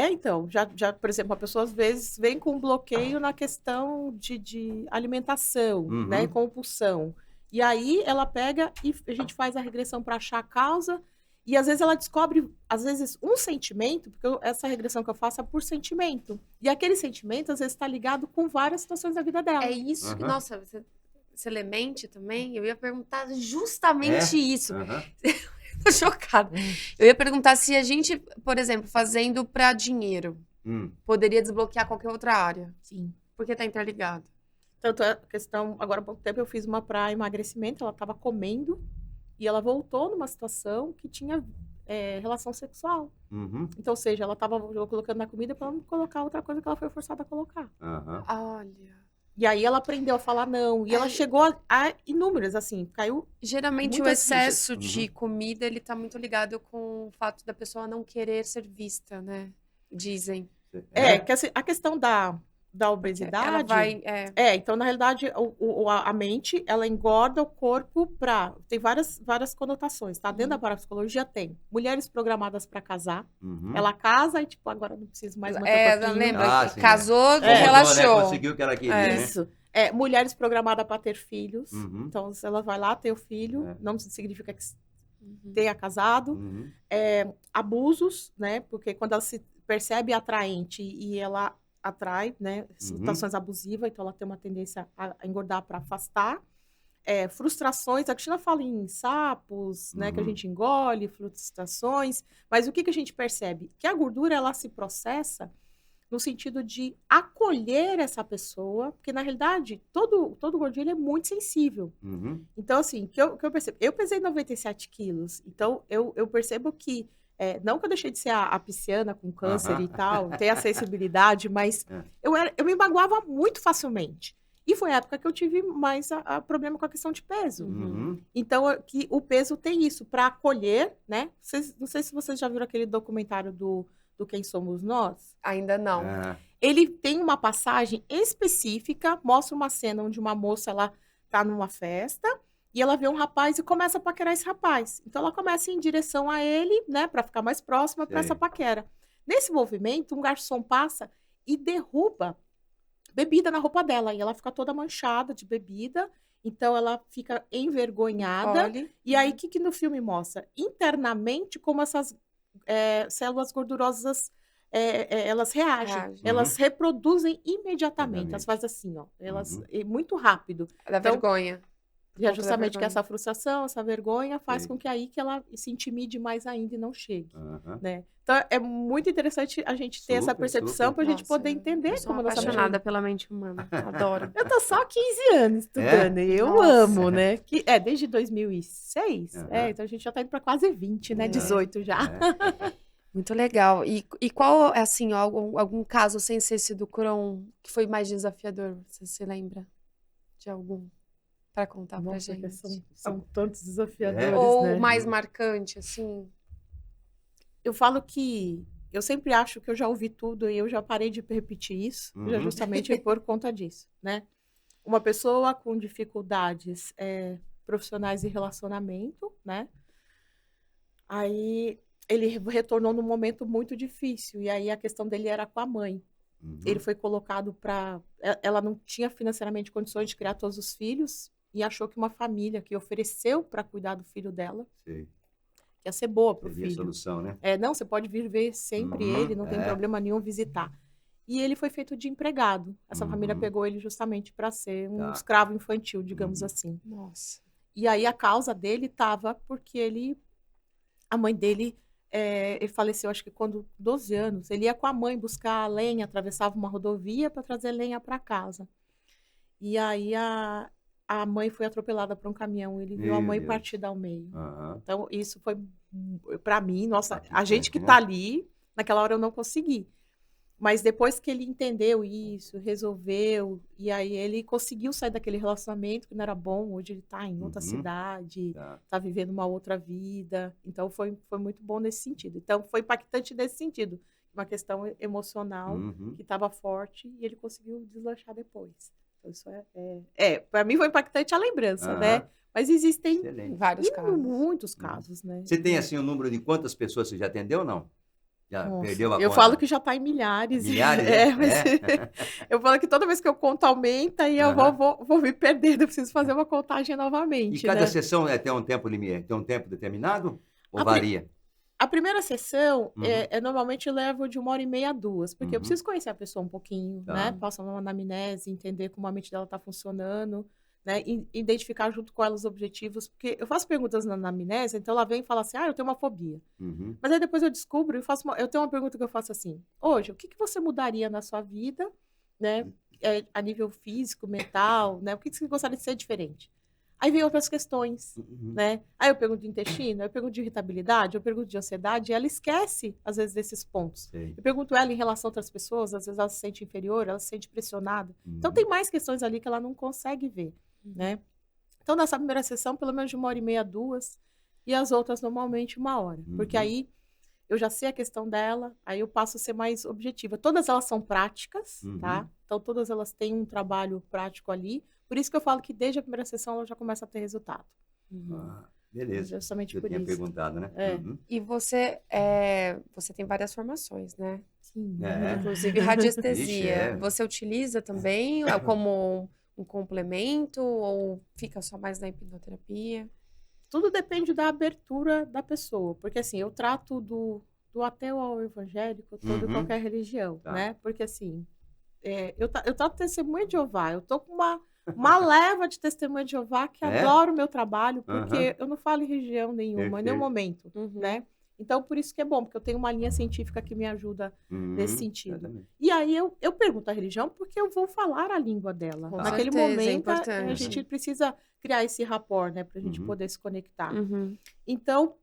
Speaker 2: Então,
Speaker 3: já, por exemplo, a pessoa às vezes vem com bloqueio na questão de alimentação, né, compulsão. E aí ela pega e a gente faz a regressão para achar a causa, e às vezes ela descobre, às vezes, um sentimento, porque essa regressão que eu faço é por sentimento. E aquele sentimento, às vezes, está ligado com várias situações da vida dela.
Speaker 2: É isso que, nossa, você lê mente também? Eu ia perguntar justamente isso. Tô chocada. Eu ia perguntar se a gente, por exemplo, fazendo para dinheiro, poderia desbloquear qualquer outra área.
Speaker 3: Sim.
Speaker 2: Porque tá interligado.
Speaker 3: Tanto é a questão, agora há pouco tempo eu fiz uma para emagrecimento, ela estava comendo e ela voltou numa situação que tinha relação sexual. Então, ou seja, ela estava colocando na comida para não colocar outra coisa que ela foi forçada a colocar.
Speaker 2: Olha.
Speaker 3: E aí ela aprendeu a falar não. E ela chegou a inúmeras, assim, caiu.
Speaker 2: Geralmente o excesso de comida, ele tá muito ligado com o fato da pessoa não querer ser vista, né? Dizem.
Speaker 3: Que assim, a questão da obesidade...
Speaker 2: Ela vai...
Speaker 3: então, na realidade, a mente, ela engorda o corpo para... Tem várias conotações, tá? Dentro da parapsicologia tem mulheres programadas para casar. Ela casa e, tipo, agora não preciso mais manter um pouquinho.
Speaker 2: Lembra? Casou, relaxou.
Speaker 1: Né? Conseguiu o que ela queria,
Speaker 3: Isso. Mulheres programadas para ter filhos. Então, se ela vai lá ter o filho, não significa que tenha casado. Abusos, né? Porque quando ela se percebe atraente e ela atrai, né? Situações abusivas, então ela tem uma tendência a engordar para afastar. Frustrações, a Cristina fala em sapos, né? Que a gente engole, frustrações. Mas o que a gente percebe? Que a gordura, ela se processa no sentido de acolher essa pessoa, porque na realidade todo gordinho ele é muito sensível. Então assim, que eu percebo, eu pesei 97 quilos, então eu percebo que não que eu deixei de ser a pisciana com câncer e tal, ter a sensibilidade, mas eu me magoava muito facilmente. E foi a época que eu tive mais problema com a questão de peso. Então, que o peso tem isso, para acolher, né? Não sei se vocês já viram aquele documentário do Quem Somos Nós.
Speaker 2: Ainda não.
Speaker 3: Ele tem uma passagem específica, mostra uma cena onde uma moça, ela tá numa festa, e ela vê um rapaz e começa a paquerar esse rapaz. Então, ela começa a ir em direção a ele, né? Para ficar mais próxima para essa paquera. Nesse movimento, um garçom passa e derruba bebida na roupa dela. E ela fica toda manchada de bebida. Então, ela fica envergonhada.
Speaker 2: Olha.
Speaker 3: E aí, o que no filme mostra? Internamente, como essas células gordurosas, elas reagem.
Speaker 2: Reagem.
Speaker 3: Elas reproduzem imediatamente. Elas
Speaker 1: Exatamente.
Speaker 3: fazem assim, ó. Elas,
Speaker 1: Uhum.
Speaker 3: muito rápido.
Speaker 2: Da
Speaker 3: Então,
Speaker 2: vergonha.
Speaker 3: E é
Speaker 2: Conta da
Speaker 3: justamente que
Speaker 2: vergonha.
Speaker 3: essa frustração, essa vergonha faz
Speaker 1: Sei.
Speaker 3: com que aí que ela se intimide mais ainda e não chegue,
Speaker 1: Aham.
Speaker 3: né? Então, é muito interessante a gente ter essa
Speaker 1: Super,
Speaker 3: percepção
Speaker 1: super.
Speaker 3: para a gente
Speaker 2: Nossa,
Speaker 3: poder
Speaker 2: eu
Speaker 3: entender
Speaker 2: sou
Speaker 3: como a nossa
Speaker 2: apaixonada
Speaker 3: mente...
Speaker 2: pela mente humana. Adoro.
Speaker 3: Eu tô só há 15 anos estudando, e eu
Speaker 2: Nossa.
Speaker 3: amo, né? Desde 2006,
Speaker 1: Aham.
Speaker 3: então a gente já tá indo para quase 20, né?
Speaker 2: É.
Speaker 3: 18 já.
Speaker 1: É.
Speaker 2: Muito legal. E qual, assim, algum caso sem ser esse do Crohn que foi mais desafiador? Você se lembra de algum para contar pra
Speaker 3: Nossa,
Speaker 2: gente?
Speaker 3: são tantos desafiadores,
Speaker 2: Ou
Speaker 3: né?
Speaker 2: mais marcante, assim?
Speaker 3: Eu falo que eu sempre acho que eu já ouvi tudo e eu já parei de repetir isso, já
Speaker 1: Uhum.
Speaker 3: justamente por conta disso, né? Uma pessoa com dificuldades profissionais e relacionamento, né? Aí ele retornou num momento muito difícil e aí a questão dele era com a mãe.
Speaker 1: Uhum.
Speaker 3: Ele foi colocado para... Ela não tinha financeiramente condições de criar todos os filhos e achou que uma família que ofereceu para cuidar do filho dela
Speaker 1: Sei.
Speaker 3: ia ser boa para o
Speaker 1: Seria a
Speaker 3: filho.
Speaker 1: solução, né?
Speaker 3: Não, você pode vir ver sempre
Speaker 1: Uhum,
Speaker 3: ele, não tem
Speaker 1: é.
Speaker 3: problema nenhum visitar. E ele foi feito de empregado. Essa família
Speaker 1: Uhum.
Speaker 3: pegou ele justamente para ser um
Speaker 1: Tá.
Speaker 3: escravo infantil, digamos
Speaker 1: Uhum.
Speaker 3: assim.
Speaker 2: Nossa.
Speaker 3: E aí a causa dele estava porque a mãe dele, ele faleceu acho que quando 12 anos. Ele ia com a mãe buscar lenha, atravessava uma rodovia para trazer lenha para casa. E aí a mãe foi atropelada por um caminhão. Ele viu a
Speaker 1: Meu
Speaker 3: mãe
Speaker 1: Deus.
Speaker 3: partida ao meio.
Speaker 1: Aham.
Speaker 3: Então, isso foi, para mim, nossa, a
Speaker 1: Impactante,
Speaker 3: gente que
Speaker 1: né?
Speaker 3: tá ali, naquela hora eu não consegui. Mas depois que ele entendeu isso, resolveu, e aí ele conseguiu sair daquele relacionamento que não era bom, hoje ele tá em outra
Speaker 1: Uhum.
Speaker 3: cidade,
Speaker 1: Tá.
Speaker 3: tá vivendo uma outra vida. Então, foi muito bom nesse sentido. Então, foi impactante nesse sentido. Uma questão emocional
Speaker 1: Uhum.
Speaker 3: que estava forte e ele conseguiu deslanchar depois. Então, isso para mim foi impactante a lembrança, né?
Speaker 1: Aham.
Speaker 3: Mas existem
Speaker 1: Excelente.
Speaker 2: Vários casos.
Speaker 3: muitos casos, né?
Speaker 1: Você tem, assim, o número de quantas pessoas você já atendeu ou não? Já
Speaker 3: Nossa,
Speaker 1: perdeu a
Speaker 3: eu
Speaker 1: conta?
Speaker 3: falo que já está em milhares.
Speaker 1: Milhares, né?
Speaker 3: Mas eu falo que toda vez que eu conto aumenta e eu
Speaker 1: Aham.
Speaker 3: vou me perdendo. Eu preciso fazer uma contagem
Speaker 1: E
Speaker 3: novamente,
Speaker 1: cada
Speaker 3: né?
Speaker 1: sessão tem um tempo limite, tem um tempo determinado? Ou
Speaker 3: A pri-
Speaker 1: varia?
Speaker 3: A primeira sessão,
Speaker 1: Uhum.
Speaker 3: normalmente eu levo de 1h30 a 2, porque eu
Speaker 1: Uhum.
Speaker 3: preciso conhecer a pessoa um pouquinho,
Speaker 1: Tá.
Speaker 3: né? Passar uma anamnese, entender como a mente dela está funcionando, né? Identificar junto com ela os objetivos, porque eu faço perguntas na anamnese, então ela vem e fala assim, eu tenho uma fobia.
Speaker 1: Uhum.
Speaker 3: Mas aí depois eu descubro e eu tenho uma pergunta que eu faço assim, hoje, o que você mudaria na sua vida, né? A nível físico, mental, né? O que você gostaria de ser diferente? Aí vem outras questões,
Speaker 1: Uhum.
Speaker 3: né? Aí eu pergunto de intestino, eu pergunto de irritabilidade, eu pergunto de ansiedade, e ela esquece, às vezes, desses pontos.
Speaker 1: Sei.
Speaker 3: Eu pergunto ela em relação a outras pessoas, às vezes ela se sente inferior, ela se sente pressionada. Então
Speaker 1: Uhum.
Speaker 3: tem mais questões ali que ela não consegue ver, né? Então nessa primeira sessão, pelo menos de 1h30 a 2, e as outras normalmente 1 hora. Porque
Speaker 1: Uhum.
Speaker 3: aí eu já sei a questão dela, aí eu passo a ser mais objetiva. Todas elas são práticas,
Speaker 1: Uhum.
Speaker 3: tá? Então todas elas têm um trabalho prático ali. Por isso que eu falo que desde a primeira sessão ela já começa a ter resultado.
Speaker 1: Ah, beleza.
Speaker 3: Justamente
Speaker 1: Eu
Speaker 3: por
Speaker 1: tinha
Speaker 3: isso.
Speaker 1: perguntado, né?
Speaker 3: É.
Speaker 1: Uhum.
Speaker 2: E você tem várias formações, né?
Speaker 3: Sim.
Speaker 1: É.
Speaker 2: Inclusive
Speaker 1: Vixe,
Speaker 2: radiestesia.
Speaker 1: é.
Speaker 2: Você utiliza também como um complemento ou fica só mais na hipnoterapia?
Speaker 3: Tudo depende da abertura da pessoa. Porque assim, eu trato do ateu ao evangélico, todo
Speaker 1: Uhum.
Speaker 3: qualquer religião,
Speaker 1: Tá.
Speaker 3: né? Porque assim, eu trato testemunha de Jeová. Eu tô com uma leva de testemunha de Jeová que
Speaker 1: É?
Speaker 3: adora o meu trabalho, porque
Speaker 1: Aham.
Speaker 3: eu não falo em religião nenhuma, em
Speaker 1: Perfeito.
Speaker 3: nenhum momento,
Speaker 2: Uhum.
Speaker 3: né? Então, por isso que é bom, porque eu tenho uma linha científica que me ajuda
Speaker 1: Uhum.
Speaker 3: nesse sentido.
Speaker 1: Exatamente.
Speaker 3: E aí eu pergunto a religião porque eu vou falar a língua dela.
Speaker 2: Com
Speaker 3: Naquele
Speaker 2: certeza, é
Speaker 3: momento, a
Speaker 2: importante.
Speaker 3: gente precisa criar esse rapport, né? Pra gente
Speaker 1: Uhum.
Speaker 3: poder se conectar.
Speaker 2: Uhum.
Speaker 3: Então,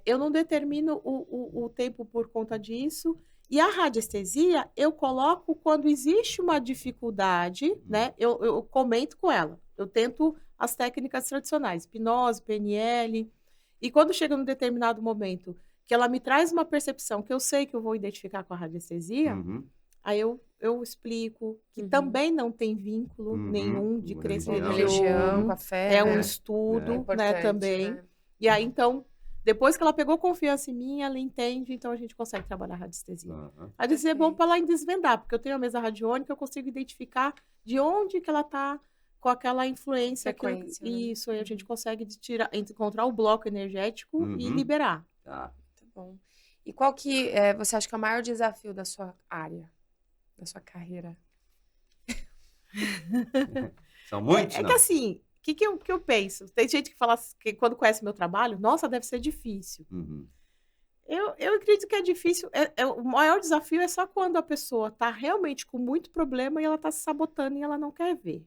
Speaker 3: eu não determino o tempo por conta disso. E a radiestesia, eu coloco quando existe uma dificuldade, né? Eu comento com ela. Eu tento as técnicas tradicionais, hipnose, PNL. E quando chega num determinado momento que ela me traz uma percepção que eu sei que eu vou identificar com a radiestesia,
Speaker 1: Uhum.
Speaker 3: aí eu explico que
Speaker 2: Uhum.
Speaker 3: também não tem vínculo
Speaker 1: Uhum.
Speaker 3: nenhum de
Speaker 1: Com
Speaker 3: crença
Speaker 2: Com
Speaker 1: religião.
Speaker 2: religião, com a fé,
Speaker 3: é um
Speaker 2: né?
Speaker 3: estudo, né,
Speaker 2: Importante,
Speaker 3: também.
Speaker 2: né?
Speaker 3: E aí, então, depois que ela pegou confiança em mim, ela entende, então a gente consegue trabalhar a radiestesia.
Speaker 1: Aham.
Speaker 3: A radiestesia é bom para ela desvendar, porque eu tenho a mesa radiônica, eu consigo identificar de onde que ela está com aquela influência.
Speaker 2: Frequência, né?
Speaker 3: Isso, aí a gente consegue encontrar o bloco energético e liberar.
Speaker 1: Tá.
Speaker 2: Tá bom. E qual que você acha que é o maior desafio da sua área, da sua carreira?
Speaker 1: São muitos,
Speaker 3: É
Speaker 1: não?
Speaker 3: que assim, o que eu penso? Tem gente que fala que quando conhece meu trabalho, nossa, deve ser difícil.
Speaker 1: Uhum.
Speaker 3: Eu acredito que é difícil. O maior desafio é só quando a pessoa está realmente com muito problema e ela está se sabotando e ela não quer ver.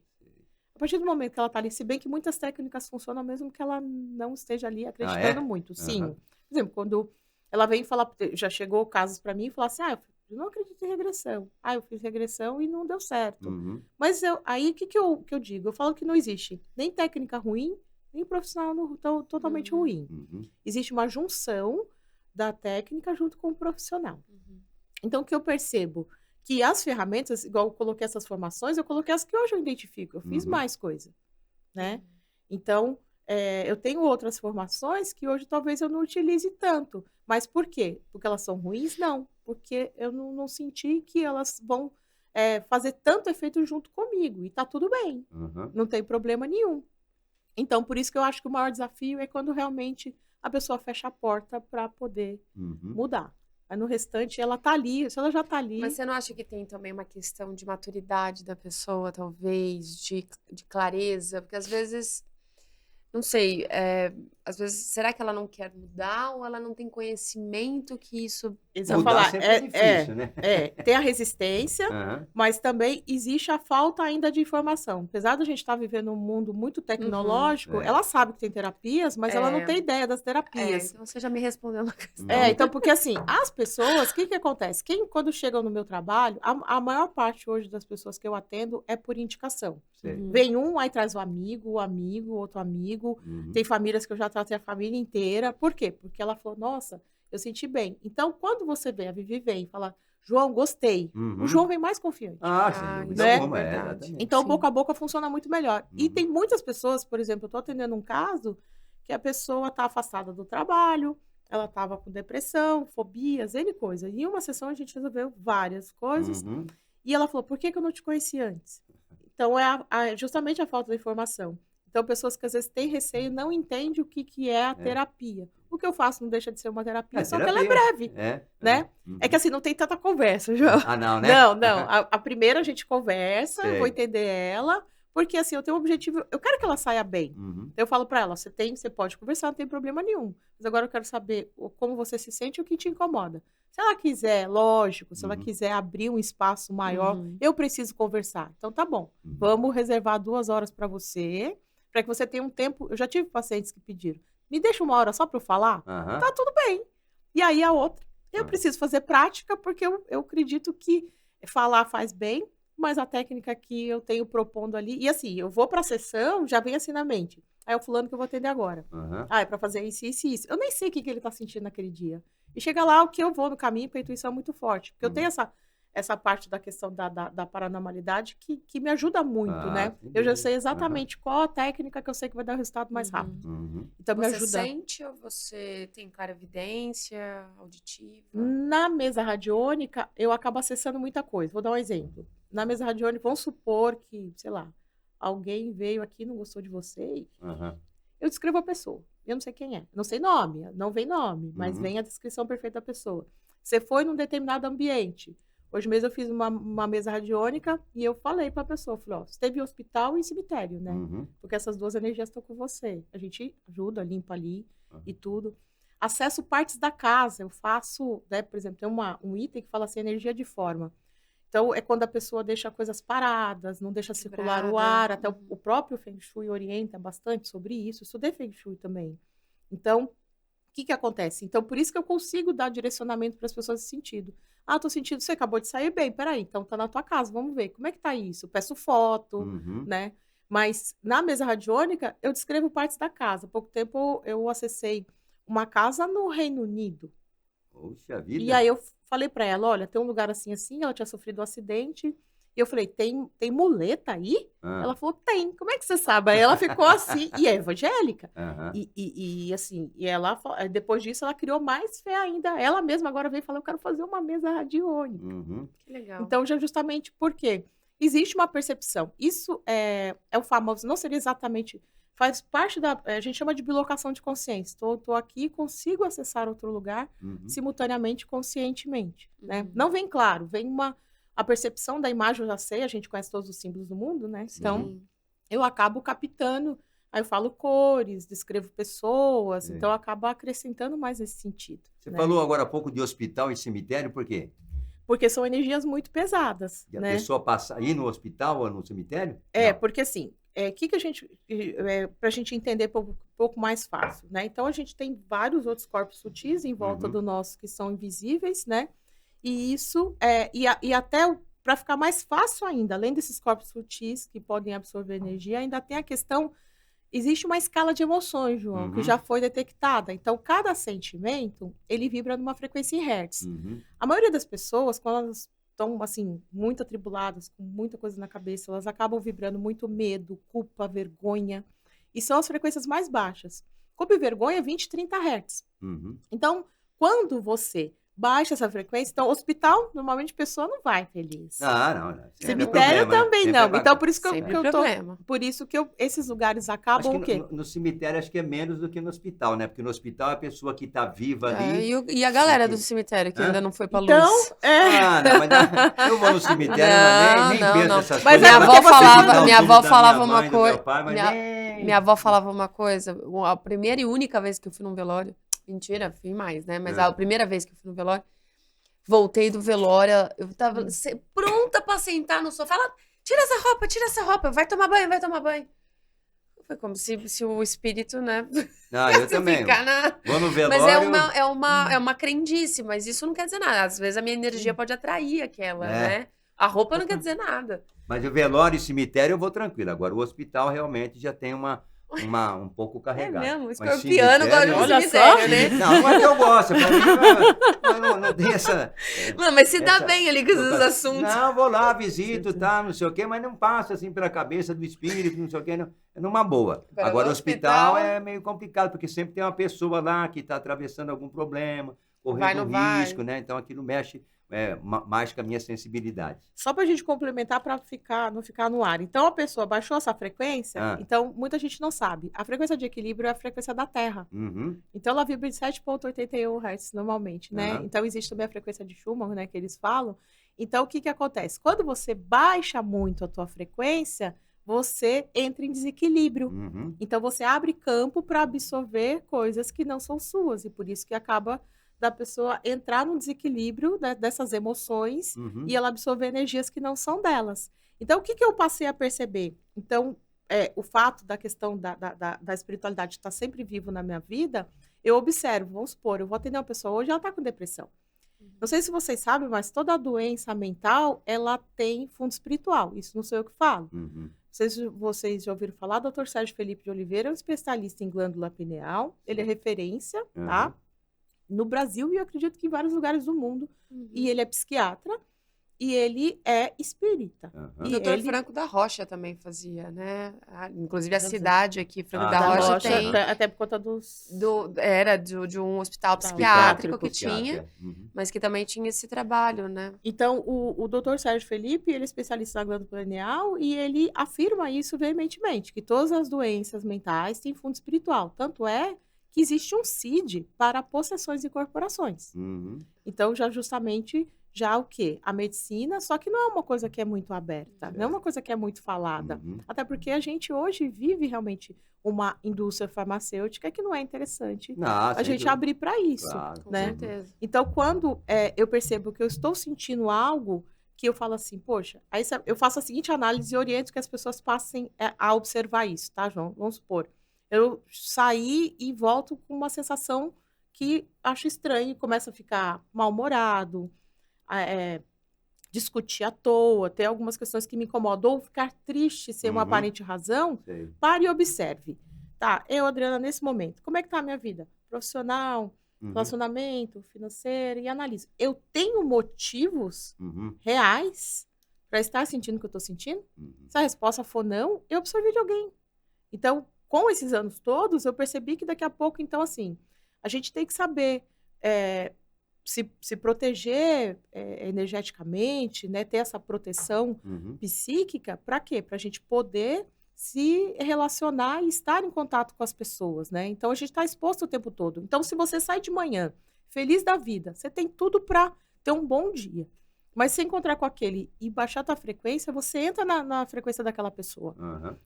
Speaker 3: A partir do momento que ela está ali, se bem que muitas técnicas funcionam mesmo que ela não esteja ali acreditando muito. Sim.
Speaker 1: Aham.
Speaker 3: Por exemplo, quando ela vem falar, já chegou casos para mim e falar assim, eu não acredito em regressão. Eu fiz regressão e não deu certo.
Speaker 1: Uhum.
Speaker 3: Mas aí, o que eu digo? Eu falo que não existe nem técnica ruim, nem profissional totalmente ruim.
Speaker 1: Uhum.
Speaker 3: Existe uma junção da técnica junto com o profissional.
Speaker 2: Uhum.
Speaker 3: Então, o que eu percebo? Que as ferramentas, igual eu coloquei essas formações, eu coloquei as que hoje eu identifico. Eu fiz mais coisa, né? Então, eu tenho outras formações que hoje talvez eu não utilize tanto. Mas por quê? Porque elas são ruins? Não. Porque eu não senti que elas vão fazer tanto efeito junto comigo. E tá tudo bem.
Speaker 1: Uhum.
Speaker 3: Não tem problema nenhum. Então, por isso que eu acho que o maior desafio é quando realmente a pessoa fecha a porta para poder mudar. Mas no restante, ela tá ali. Se ela já tá ali...
Speaker 2: Mas você não acha que tem também uma questão de maturidade da pessoa, talvez, de clareza? Porque às vezes, não sei, às vezes, será que ela não quer mudar ou ela não tem conhecimento que isso...
Speaker 1: Mudar sempre é difícil, né?
Speaker 3: Tem a resistência,
Speaker 1: Aham.
Speaker 3: mas também existe a falta ainda de informação. Apesar da gente estar vivendo um mundo muito tecnológico, ela sabe que tem terapias, mas ela não tem ideia das terapias.
Speaker 2: Então você já me respondeu uma questão.
Speaker 3: Então, porque assim, as pessoas, o que acontece? Quando chegam no meu trabalho, a maior parte hoje das pessoas que eu atendo é por indicação. Vem um, aí traz o amigo, outro amigo. Tem famílias que eu já tratei a família inteira. Por quê? Porque ela falou, nossa, eu senti bem. Então, quando você vem, a Vivi vem e fala, João, gostei. O João vem mais confiante.
Speaker 1: Sem dúvida
Speaker 3: né?
Speaker 1: alguma,
Speaker 2: Verdade.
Speaker 1: exatamente.
Speaker 3: Então, boca a boca funciona muito melhor. E tem muitas pessoas, por exemplo, eu estou atendendo um caso que a pessoa está afastada do trabalho, ela estava com depressão, fobias, N coisas. E em uma sessão a gente resolveu várias coisas. E ela falou, por que eu não te conheci antes? Então, justamente a falta de informação. Então, pessoas que às vezes têm receio não entendem o que é a terapia. O que eu faço não deixa de ser uma terapia, só que ela é breve, né? É que assim, não tem tanta conversa, João.
Speaker 1: Não, né?
Speaker 3: Não. A primeira a gente conversa,
Speaker 1: Sei.
Speaker 3: vou entender ela, porque assim, eu tenho um objetivo, eu quero que ela saia bem. Eu falo pra ela, você pode conversar, não tem problema nenhum. Mas agora eu quero saber como você se sente e o que te incomoda. Se ela quiser, lógico, se ela quiser abrir um espaço maior, eu preciso conversar. Então tá bom, vamos reservar 2 horas pra você, para que você tenha um tempo. Eu já tive pacientes que pediram, me deixa 1 hora só para eu falar? Tá tudo bem. E aí a outra, eu preciso fazer prática, porque eu acredito que falar faz bem, mas a técnica que eu tenho propondo ali, e assim, eu vou para a sessão, já vem assim na mente. Aí é o fulano que eu vou atender agora. É para fazer isso, isso e isso. Eu nem sei o que ele tá sentindo naquele dia. E chega lá, o que eu vou no caminho, porque a intuição é muito forte. Porque eu tenho essa parte da questão da paranormalidade que me ajuda muito, né? Eu já sei exatamente qual a técnica que eu sei que vai dar o resultado mais rápido. Então, me ajuda.
Speaker 2: Você sente ou você tem clarividência, auditiva?
Speaker 3: Na mesa radiônica, eu acabo acessando muita coisa. Vou dar um exemplo. Na mesa radiônica, vamos supor que, sei lá, alguém veio aqui e não gostou de você. Eu descrevo a pessoa. Eu não sei quem é. Não sei nome, não vem nome, mas vem a descrição perfeita da pessoa. Você foi num determinado ambiente. Hoje mesmo eu fiz uma mesa radiônica e eu falei para a pessoa, falei, você teve hospital e cemitério, né? Porque essas 2 energias estão com você. A gente ajuda, limpa ali e tudo. Acesso partes da casa. Eu faço, né, por exemplo, tem um item que fala assim, energia de forma. Então, é quando a pessoa deixa coisas paradas, não deixa circular o ar. Até o próprio Feng Shui orienta bastante sobre isso. Eu estudei Feng Shui também. Então, o que acontece? Então, por isso que eu consigo dar direcionamento para as pessoas nesse sentido. Tô sentindo, você acabou de sair bem, peraí, então tá na tua casa, vamos ver, como é que tá isso? Eu peço foto, né? Mas na mesa radiônica, eu descrevo partes da casa. Há pouco tempo eu acessei uma casa no Reino Unido.
Speaker 1: Poxa vida.
Speaker 3: E aí eu falei para ela, olha, tem um lugar assim, ela tinha sofrido um acidente. E eu falei, tem muleta aí? Ela falou, tem. Como é que você sabe? Aí ela ficou assim, e é evangélica. E assim, e ela, depois disso, ela criou mais fé ainda. Ela mesma agora veio e falou, eu quero fazer uma mesa radiônica.
Speaker 2: Que legal.
Speaker 3: Então, já justamente por quê? existe uma percepção. Isso é o famoso, não seria exatamente, faz parte a gente chama de bilocação de consciência. Estou aqui, consigo acessar outro lugar simultaneamente, conscientemente, né? Não vem claro, vem a percepção da imagem, eu já sei, a gente conhece todos os símbolos do mundo, né? Então, eu acabo captando, aí eu falo cores, descrevo pessoas, então eu acabo acrescentando mais nesse sentido.
Speaker 1: Você
Speaker 3: né?
Speaker 1: falou agora há pouco de hospital e cemitério, por quê?
Speaker 3: Porque são energias muito pesadas,
Speaker 1: E a
Speaker 3: né?
Speaker 1: pessoa passa ir no hospital ou no cemitério?
Speaker 3: É,
Speaker 1: Não.
Speaker 3: porque assim, que a gente, para a gente entender um pouco mais fácil, né? Então a gente tem vários outros corpos sutis em volta do nosso que são invisíveis, né? E isso e até para ficar mais fácil ainda, além desses corpos sutis que podem absorver energia, ainda tem a questão, existe uma escala de emoções, João, que já foi detectada. Então cada sentimento ele vibra numa frequência em hertz. A maioria das pessoas, quando elas estão, assim, muito atribuladas, com muita coisa na cabeça, elas acabam vibrando muito medo, culpa, vergonha. E são as frequências mais baixas. Culpa e vergonha é 20, 30 Hz. Então, quando você baixa essa frequência, então, hospital, normalmente a pessoa não vai feliz.
Speaker 1: Não.
Speaker 3: Cemitério também não. Então, por isso que esses lugares acabam o quê?
Speaker 1: No cemitério acho que é menos do que no hospital, né? Porque no hospital a pessoa que está viva ali...
Speaker 2: E a galera do cemitério que ainda não foi pra luz?
Speaker 3: Então,
Speaker 1: eu vou no cemitério, mas nem penso nessas
Speaker 3: mas
Speaker 1: coisas.
Speaker 2: Minha avó falava uma coisa.
Speaker 1: Minha
Speaker 2: Minha avó falava uma coisa. A primeira e única vez que eu fui num velório, mentira, fui mais, né? Mas a primeira vez que eu fui no velório, voltei do velório, eu tava pronta pra sentar no sofá. Ela, tira essa roupa, vai tomar banho. Foi como se o espírito, né?
Speaker 1: Eu também. Vou no velório.
Speaker 2: Mas é uma crendice, mas isso não quer dizer nada. Às vezes a minha energia pode atrair aquela, né? A roupa não quer dizer nada.
Speaker 1: Mas o velório e cemitério eu vou tranquilo. Agora, o hospital realmente já tem um pouco carregado.
Speaker 2: É mesmo, escorpiano gosta de cemitério, né?
Speaker 1: Não é que eu gosto. Pra mim, não tem essa...
Speaker 2: Não, mas se dá bem ali com esses assuntos.
Speaker 1: Não, vou lá, visito, tá, não sei o quê, mas não passa assim pela cabeça do espírito, não sei o quê, não, é numa boa. Agora, o hospital é meio complicado, porque sempre tem uma pessoa lá que está atravessando algum problema, correndo risco, né? Então, aquilo mexe mais com a minha sensibilidade.
Speaker 3: Só para a gente complementar, para não ficar no ar. Então, a pessoa baixou essa frequência, então muita gente não sabe. A frequência de equilíbrio é a frequência da Terra. Então, ela vibra de 7,81 Hz normalmente, né? Então, existe também a frequência de Schumann, né, que eles falam. Então, o que acontece? Quando você baixa muito a tua frequência, você entra em desequilíbrio. Então, você abre campo para absorver coisas que não são suas. E por isso que acaba da pessoa entrar num desequilíbrio, né, dessas emoções e ela absorver energias que não são delas. Então, o que eu passei a perceber? Então, o fato da questão da espiritualidade estar sempre vivo na minha vida, eu observo, vamos supor, eu vou atender uma pessoa hoje, ela está com depressão. Não sei se vocês sabem, mas toda doença mental, ela tem fundo espiritual. Isso não sou eu que falo. Vocês já ouviram falar? Dr. Sérgio Felipe de Oliveira é um especialista em glândula pineal. Ele é referência, tá? No Brasil e eu acredito que em vários lugares do mundo. E ele é psiquiatra e ele é espírita.
Speaker 2: O doutor Franco da Rocha também fazia, né? Inclusive a cidade aqui, Franco da Rocha tem...
Speaker 3: Até por conta
Speaker 2: de um hospital psiquiátrico que tinha, mas que também tinha esse trabalho, né?
Speaker 3: Então, o doutor Sérgio Felipe, ele é especialista na glândula pineal e ele afirma isso veementemente, que todas as doenças mentais têm fundo espiritual. Tanto é que existe um CID para possessões e corporações. Então, justamente o quê? A medicina, só que não é uma coisa que é muito aberta, não é uma coisa que é muito falada. Até porque a gente hoje vive realmente uma indústria farmacêutica que não é interessante a gente abrir para isso.
Speaker 1: Claro,
Speaker 3: né?
Speaker 2: Com certeza.
Speaker 3: Então, quando eu percebo que eu estou sentindo algo, que eu falo assim, poxa, aí eu faço a seguinte análise e oriento que as pessoas passem a observar isso, tá, João? Vamos supor. Eu saí e volto com uma sensação que acho estranho, começa a ficar mal-humorado, discutir à toa, ter algumas questões que me incomodam, ou ficar triste sem uma aparente razão. Pare e observe. Tá, Adriana, nesse momento, como é que tá a minha vida? Profissional, relacionamento, financeiro, e analise. Eu tenho motivos reais para estar sentindo o que eu estou sentindo? Se a resposta for não, eu absorvi de alguém. Então, com esses anos todos, eu percebi que daqui a pouco, então, assim, a gente tem que saber se proteger energeticamente, né? Ter essa proteção psíquica, para quê? Para a gente poder se relacionar e estar em contato com as pessoas, né? Então, a gente está exposto o tempo todo. Então, se você sai de manhã feliz da vida, você tem tudo para ter um bom dia. Mas se encontrar com aquele e baixar a tua frequência, você entra na frequência daquela pessoa.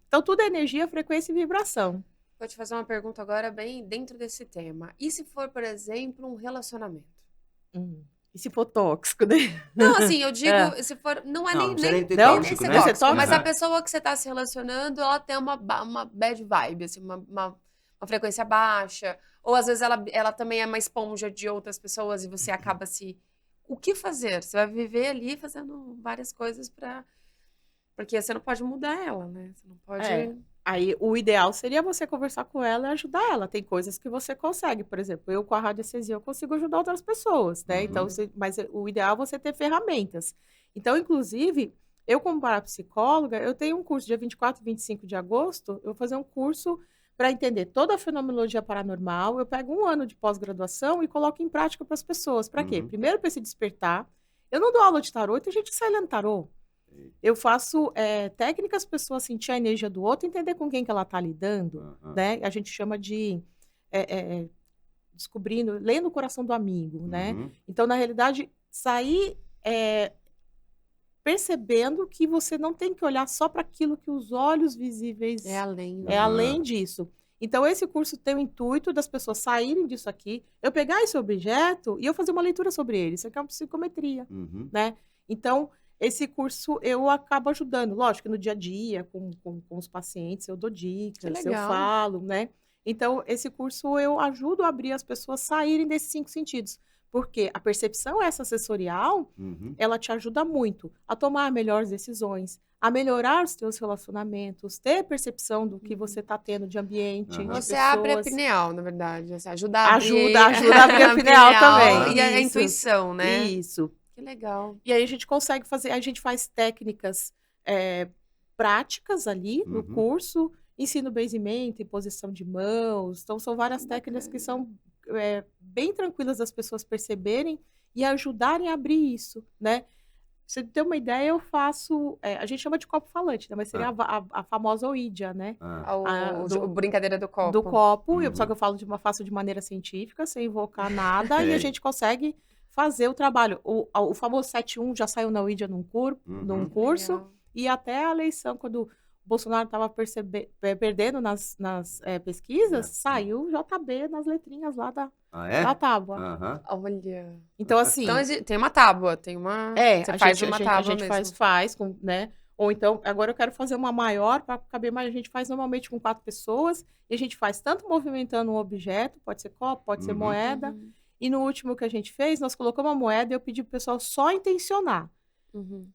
Speaker 3: Então, tudo é energia, frequência e vibração.
Speaker 2: Vou te fazer uma pergunta agora bem dentro desse tema. E se for, por exemplo, um relacionamento?
Speaker 3: E se for tóxico, né?
Speaker 2: Não, assim, eu digo, se for... Não é nem
Speaker 1: tóxico,
Speaker 2: ser
Speaker 1: né?
Speaker 2: tóxico, mas a pessoa que você está se relacionando, ela tem uma bad vibe, assim, uma frequência baixa. Ou, às vezes, ela também é uma esponja de outras pessoas e você acaba se... O que fazer? Você vai viver ali fazendo várias coisas porque você não pode mudar ela, né? Você não pode...
Speaker 3: Aí, o ideal seria você conversar com ela e ajudar ela. Tem coisas que você consegue. Por exemplo, eu com a radiestesia, eu consigo ajudar outras pessoas, né? Então, mas o ideal é você ter ferramentas. Então, inclusive, eu como parapsicóloga, eu tenho um curso dia 24 e 25 de agosto, eu vou fazer um curso para entender toda a fenomenologia paranormal. Eu pego 1 ano de pós-graduação e coloco em prática para as pessoas. Para quê? Primeiro, para se despertar. Eu não dou aula de tarô, tem gente que sai lendo tarô. Eu faço técnicas para a pessoa sentir a energia do outro, entender com quem que ela está lidando, né? A gente chama de descobrindo, lendo o coração do amigo, né? Então, na realidade, sair percebendo que você não tem que olhar só para aquilo que os olhos visíveis...
Speaker 2: É além.
Speaker 3: É além disso. Então, esse curso tem o intuito das pessoas saírem disso aqui, eu pegar esse objeto e eu fazer uma leitura sobre ele. Isso aqui é uma psicometria, né? Então, esse curso eu acabo ajudando. Lógico que no dia a dia, com os pacientes, eu dou dicas, eu falo, né? Então, esse curso eu ajudo a abrir as pessoas a saírem desses 5 sentidos. Porque a percepção essa sensorial, ela te ajuda muito a tomar melhores decisões, a melhorar os teus relacionamentos, ter percepção do que você está tendo de ambiente, de
Speaker 2: Você
Speaker 3: pessoas.
Speaker 2: abre a pineal, na verdade. Você ajuda a abrir,
Speaker 3: ajuda a abrir a pineal também.
Speaker 2: E a intuição, né?
Speaker 3: Isso.
Speaker 2: Que legal.
Speaker 3: E aí a gente consegue fazer, a gente faz técnicas práticas ali no curso, ensino benzimento e posição de mãos. Então, são várias técnicas que são bem tranquilas das pessoas perceberem e ajudarem a abrir isso, né? Pra você ter uma ideia, eu faço... a gente chama de copo falante, né? Mas seria a famosa Ouija, né?
Speaker 2: O brincadeira do copo.
Speaker 3: Do copo, só que eu faço de maneira científica, sem invocar nada, e a gente consegue fazer o trabalho. O famoso 7-1 já saiu na Ouija num curso,
Speaker 2: Legal.
Speaker 3: E até a eleição, quando o Bolsonaro estava perdendo nas pesquisas, saiu JB nas letrinhas lá da tábua.
Speaker 2: Olha.
Speaker 3: Então, assim...
Speaker 2: Então, tem uma tábua, tem uma... Você faz uma tábua
Speaker 3: a gente
Speaker 2: mesmo.
Speaker 3: faz, né? Ou então, agora eu quero fazer uma maior, para caber mais, a gente faz normalmente com 4 pessoas, e a gente faz tanto movimentando um objeto, pode ser copo, pode ser moeda, e no último que a gente fez, nós colocamos uma moeda e eu pedi pro pessoal só intencionar.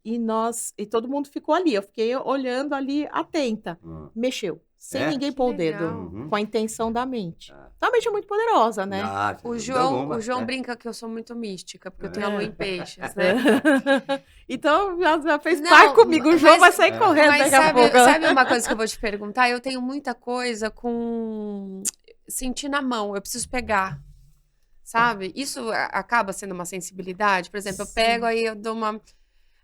Speaker 3: E todo mundo ficou ali. Eu fiquei olhando ali, atenta. Mexeu. Sem ninguém pôr o dedo. Com a intenção da mente. Então, a mente é muito poderosa, né?
Speaker 2: O João brinca que eu sou muito mística, porque eu tenho a lua em peixes, né?
Speaker 3: Então, já fez par comigo. O João vai sair correndo daqui a pouco.
Speaker 2: Sabe uma coisa que eu vou te perguntar? Eu tenho muita coisa com... sentir na mão. Eu preciso pegar. Sabe? Isso acaba sendo uma sensibilidade. Por exemplo, eu pego, aí eu dou uma...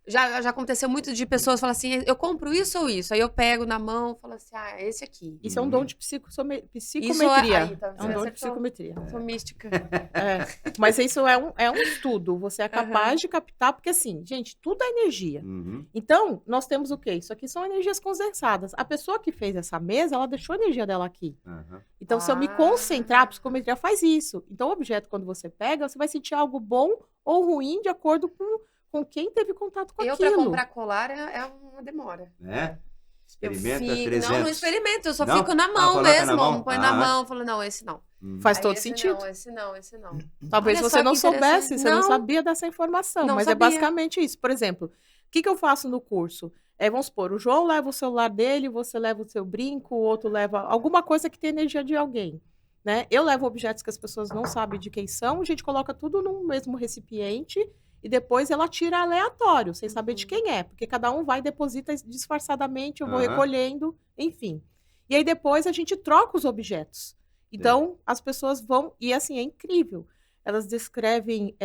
Speaker 2: Já aconteceu muito de pessoas falar assim, eu compro isso ou isso? Aí eu pego na mão e falo assim, esse aqui.
Speaker 3: Isso é um dom de psicometria.
Speaker 2: Tá,
Speaker 3: é um dom de psicometria.
Speaker 2: Sou mística.
Speaker 3: Mas isso é um estudo. Você é capaz de captar, porque assim, gente, tudo é energia. Então, nós temos o quê? Isso aqui são energias condensadas. A pessoa que fez essa mesa, ela deixou a energia dela aqui. Então, se eu me concentrar, a psicometria faz isso. Então, o objeto, quando você pega, você vai sentir algo bom ou ruim de acordo com quem teve contato com aquilo.
Speaker 2: Pra comprar colar é uma demora.
Speaker 1: Experimenta 300.
Speaker 2: Não experimento, eu só fico na mão mesmo. Põe na mão, falo, não, esse não.
Speaker 3: Faz todo sentido.
Speaker 2: Esse não.
Speaker 3: Talvez você não soubesse, você não sabia dessa informação, mas é basicamente isso. Por exemplo, o que eu faço no curso? Vamos supor, o João leva o celular dele, você leva o seu brinco, o outro leva alguma coisa que tem energia de alguém. Né? Eu levo objetos que as pessoas não sabem de quem são, a gente coloca tudo no mesmo recipiente e depois ela tira aleatório, sem saber de quem é, porque cada um vai e deposita disfarçadamente, eu vou recolhendo, enfim. E aí depois a gente troca os objetos. Então, as pessoas vão... E assim, é incrível. elas descrevem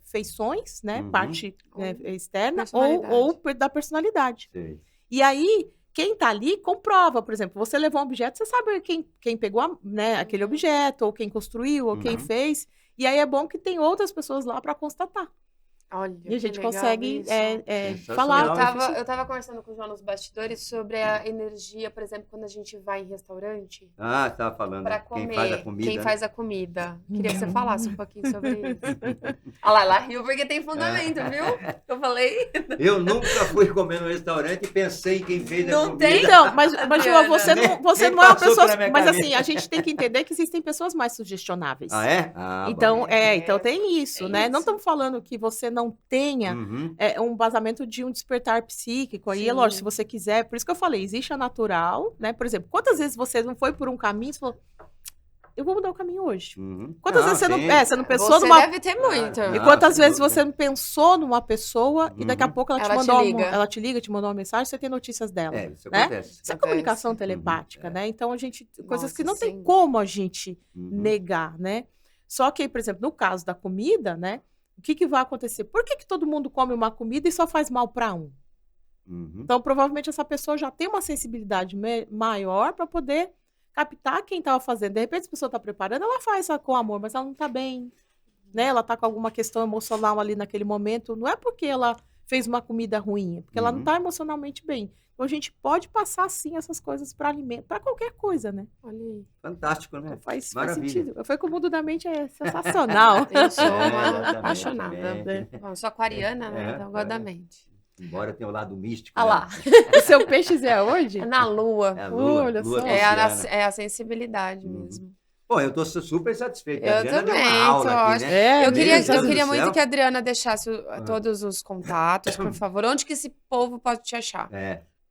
Speaker 3: feições, né? Parte externa, ou da personalidade.
Speaker 1: Sei.
Speaker 3: E aí, quem tá ali comprova, por exemplo, você levou um objeto, você sabe quem pegou né, aquele objeto, ou quem construiu, ou quem fez. E aí é bom que tem outras pessoas lá para constatar.
Speaker 2: Olha,
Speaker 3: e a gente
Speaker 2: legal
Speaker 3: consegue
Speaker 2: isso.
Speaker 3: falar.
Speaker 2: Eu tava conversando com o João nos bastidores sobre a energia, por exemplo, quando a gente vai em restaurante.
Speaker 1: Ah, você estava falando.
Speaker 2: Pra comer,
Speaker 1: quem faz a comida.
Speaker 2: Quem faz a comida. Queria que você falasse um pouquinho sobre isso. Olha lá, ela riu porque tem fundamento, viu? Eu falei.
Speaker 1: Eu nunca fui comer no restaurante e pensei em quem fez a
Speaker 2: Não
Speaker 1: comida.
Speaker 2: tem?
Speaker 3: Então, mas João, você
Speaker 1: nem
Speaker 3: não é uma
Speaker 1: passou
Speaker 3: pessoa.
Speaker 1: pela minha
Speaker 3: Mas
Speaker 1: cabeça.
Speaker 3: assim, a gente tem que entender que existem pessoas mais sugestionáveis.
Speaker 1: Ah, é? Ah,
Speaker 3: Então,
Speaker 1: bom.
Speaker 3: então tem isso,
Speaker 2: Tem
Speaker 3: né?
Speaker 2: isso.
Speaker 3: Não estamos falando que você não tenha um vazamento de um despertar psíquico. Aí, é lógico, se você quiser. Por isso que eu falei, existe a natural, né? Por exemplo, quantas vezes você não foi por um caminho e falou, eu vou mudar o caminho hoje? Quantas vezes você não pensou
Speaker 2: Você
Speaker 3: numa...
Speaker 2: deve ter muito.
Speaker 3: E quantas vezes você não pensou numa pessoa e daqui a pouco ela te
Speaker 2: Ela
Speaker 3: mandou
Speaker 2: te liga.
Speaker 3: ela te liga, te mandou uma mensagem, você tem notícias dela.
Speaker 1: Isso
Speaker 3: né?
Speaker 1: acontece.
Speaker 3: Isso é comunicação telepática, né? Então, coisas
Speaker 2: Nossa,
Speaker 3: que não tem
Speaker 2: sim.
Speaker 3: como a gente negar, né? Só que, por exemplo, no caso da comida, né? O que vai acontecer? Por que todo mundo come uma comida e só faz mal para um? Então, provavelmente, essa pessoa já tem uma sensibilidade maior para poder captar quem estava fazendo. De repente, se a pessoa está preparando, ela faz com amor, mas ela não está bem, né? Ela está com alguma questão emocional ali naquele momento. Não é porque ela fez uma comida ruim, é porque ela não está emocionalmente bem. Então, a gente pode passar, sim, essas coisas para alimento, para qualquer coisa, né?
Speaker 2: Olha aí.
Speaker 1: Fantástico, né?
Speaker 3: Faz
Speaker 1: Maravilha.
Speaker 3: sentido. Foi que o mundo da mente é sensacional.
Speaker 2: Eu sou uma
Speaker 1: exatamente,
Speaker 2: apaixonada.
Speaker 1: é.
Speaker 2: Bom, eu sou aquariana, né?
Speaker 1: É,
Speaker 2: Então eu gosto da mente.
Speaker 1: Embora tenha o lado místico.
Speaker 2: Olha lá.
Speaker 3: O seu peixe é onde?
Speaker 2: É na lua.
Speaker 1: É a lua,
Speaker 3: Olha
Speaker 1: lua
Speaker 3: só.
Speaker 1: pisciana.
Speaker 2: É a sensibilidade mesmo.
Speaker 1: Bom, eu tô super satisfeito.
Speaker 2: Eu
Speaker 1: A Adriana deu
Speaker 2: também,
Speaker 1: uma aula
Speaker 2: tô
Speaker 1: aqui,
Speaker 2: ótimo.
Speaker 1: né?
Speaker 2: Eu
Speaker 1: Meu Deus
Speaker 2: queria
Speaker 1: do
Speaker 2: muito
Speaker 1: céu.
Speaker 2: que a Adriana deixasse todos os contatos, por favor. Onde que esse povo pode te achar?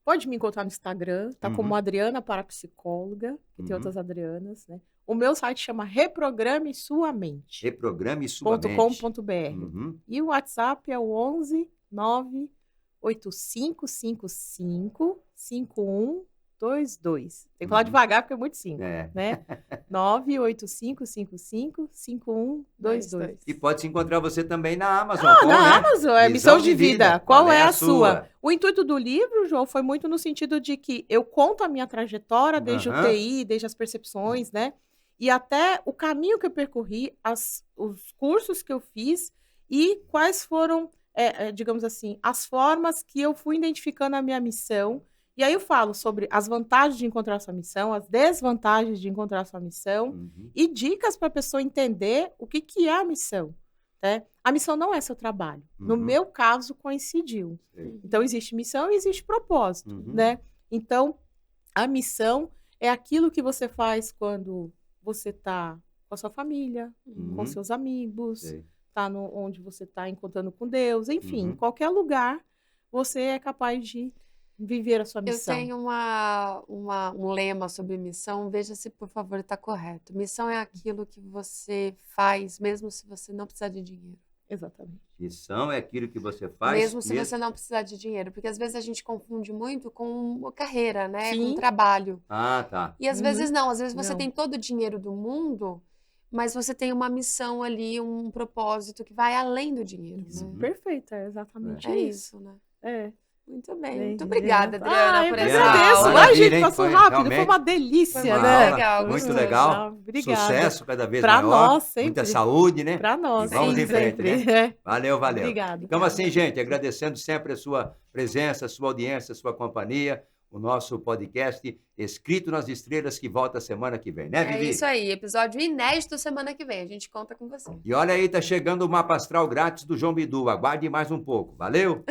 Speaker 3: Pode me encontrar no Instagram, tá como Adriana Parapsicóloga, que tem outras Adrianas, né? O meu site chama Reprograme Sua Mente.
Speaker 1: Reprograme sua mente.
Speaker 3: .com.br. E o WhatsApp é o 11 98555 5122. Tem que falar devagar porque é muito simples, né? 98555 5122.
Speaker 1: E pode se encontrar você também na Amazon.
Speaker 3: Na Amazon, é Missão de Vida. Qual é a sua?
Speaker 1: sua?
Speaker 3: O intuito do livro, João, foi muito no sentido de que eu conto a minha trajetória, desde o TI, desde as percepções, né? E até o caminho que eu percorri, os cursos que eu fiz e quais foram, digamos assim, as formas que eu fui identificando a minha missão. E aí eu falo sobre as vantagens de encontrar sua missão, as desvantagens de encontrar sua missão e dicas para a pessoa entender o que é a missão. Né? A missão não é seu trabalho. No meu caso, coincidiu. Então, existe missão e existe propósito. Né? Então, a missão é aquilo que você faz quando você está com a sua família, com seus amigos, tá onde você está encontrando com Deus, enfim, em qualquer lugar você é capaz de viver a sua missão.
Speaker 2: Eu tenho um lema sobre missão, veja se, por favor, está correto. Missão é aquilo que você faz, mesmo se você não precisar de dinheiro.
Speaker 3: Exatamente.
Speaker 1: Missão é aquilo que você faz.
Speaker 2: Mesmo se você não precisar de dinheiro. Porque às vezes a gente confunde muito com carreira, né?
Speaker 3: Sim.
Speaker 2: Com trabalho.
Speaker 1: Ah, tá.
Speaker 2: E às vezes não. Às vezes você
Speaker 3: Não.
Speaker 2: tem todo o dinheiro do mundo, mas você tem uma missão ali, um propósito que vai além do dinheiro.
Speaker 3: Isso,
Speaker 2: Né?
Speaker 3: perfeito, é exatamente
Speaker 2: É
Speaker 3: isso.
Speaker 2: isso, né?
Speaker 3: É.
Speaker 2: Muito bem.
Speaker 3: Bem,
Speaker 2: Muito obrigada, Adriana,
Speaker 3: eu
Speaker 2: por
Speaker 3: que
Speaker 2: essa
Speaker 3: agradeço.
Speaker 2: aula.
Speaker 3: Ai,
Speaker 1: Maravilha,
Speaker 3: gente,
Speaker 1: hein?
Speaker 3: passou
Speaker 1: Foi
Speaker 3: rápido,
Speaker 1: realmente
Speaker 3: foi uma delícia,
Speaker 2: Foi
Speaker 1: Uma
Speaker 3: né?
Speaker 1: aula
Speaker 2: legal,
Speaker 1: muito
Speaker 2: gostoso.
Speaker 1: legal.
Speaker 3: Obrigada.
Speaker 1: Sucesso cada vez
Speaker 3: Pra
Speaker 1: maior.
Speaker 3: nós, sempre.
Speaker 1: Muita saúde, né?
Speaker 3: Pra nós,
Speaker 1: E vamos
Speaker 3: sim,
Speaker 1: em frente,
Speaker 3: sempre.
Speaker 1: né? Valeu, valeu.
Speaker 3: Obrigada.
Speaker 1: Então, assim, gente, agradecendo sempre a sua presença, a sua audiência, a sua companhia. O nosso podcast Escrito nas Estrelas, que volta semana que vem, né,
Speaker 2: É
Speaker 1: Vivi?
Speaker 2: isso aí, episódio inédito semana que vem. A gente conta com você.
Speaker 1: E olha aí, tá chegando o mapa astral grátis do João Bidu. Aguarde mais um pouco. Valeu?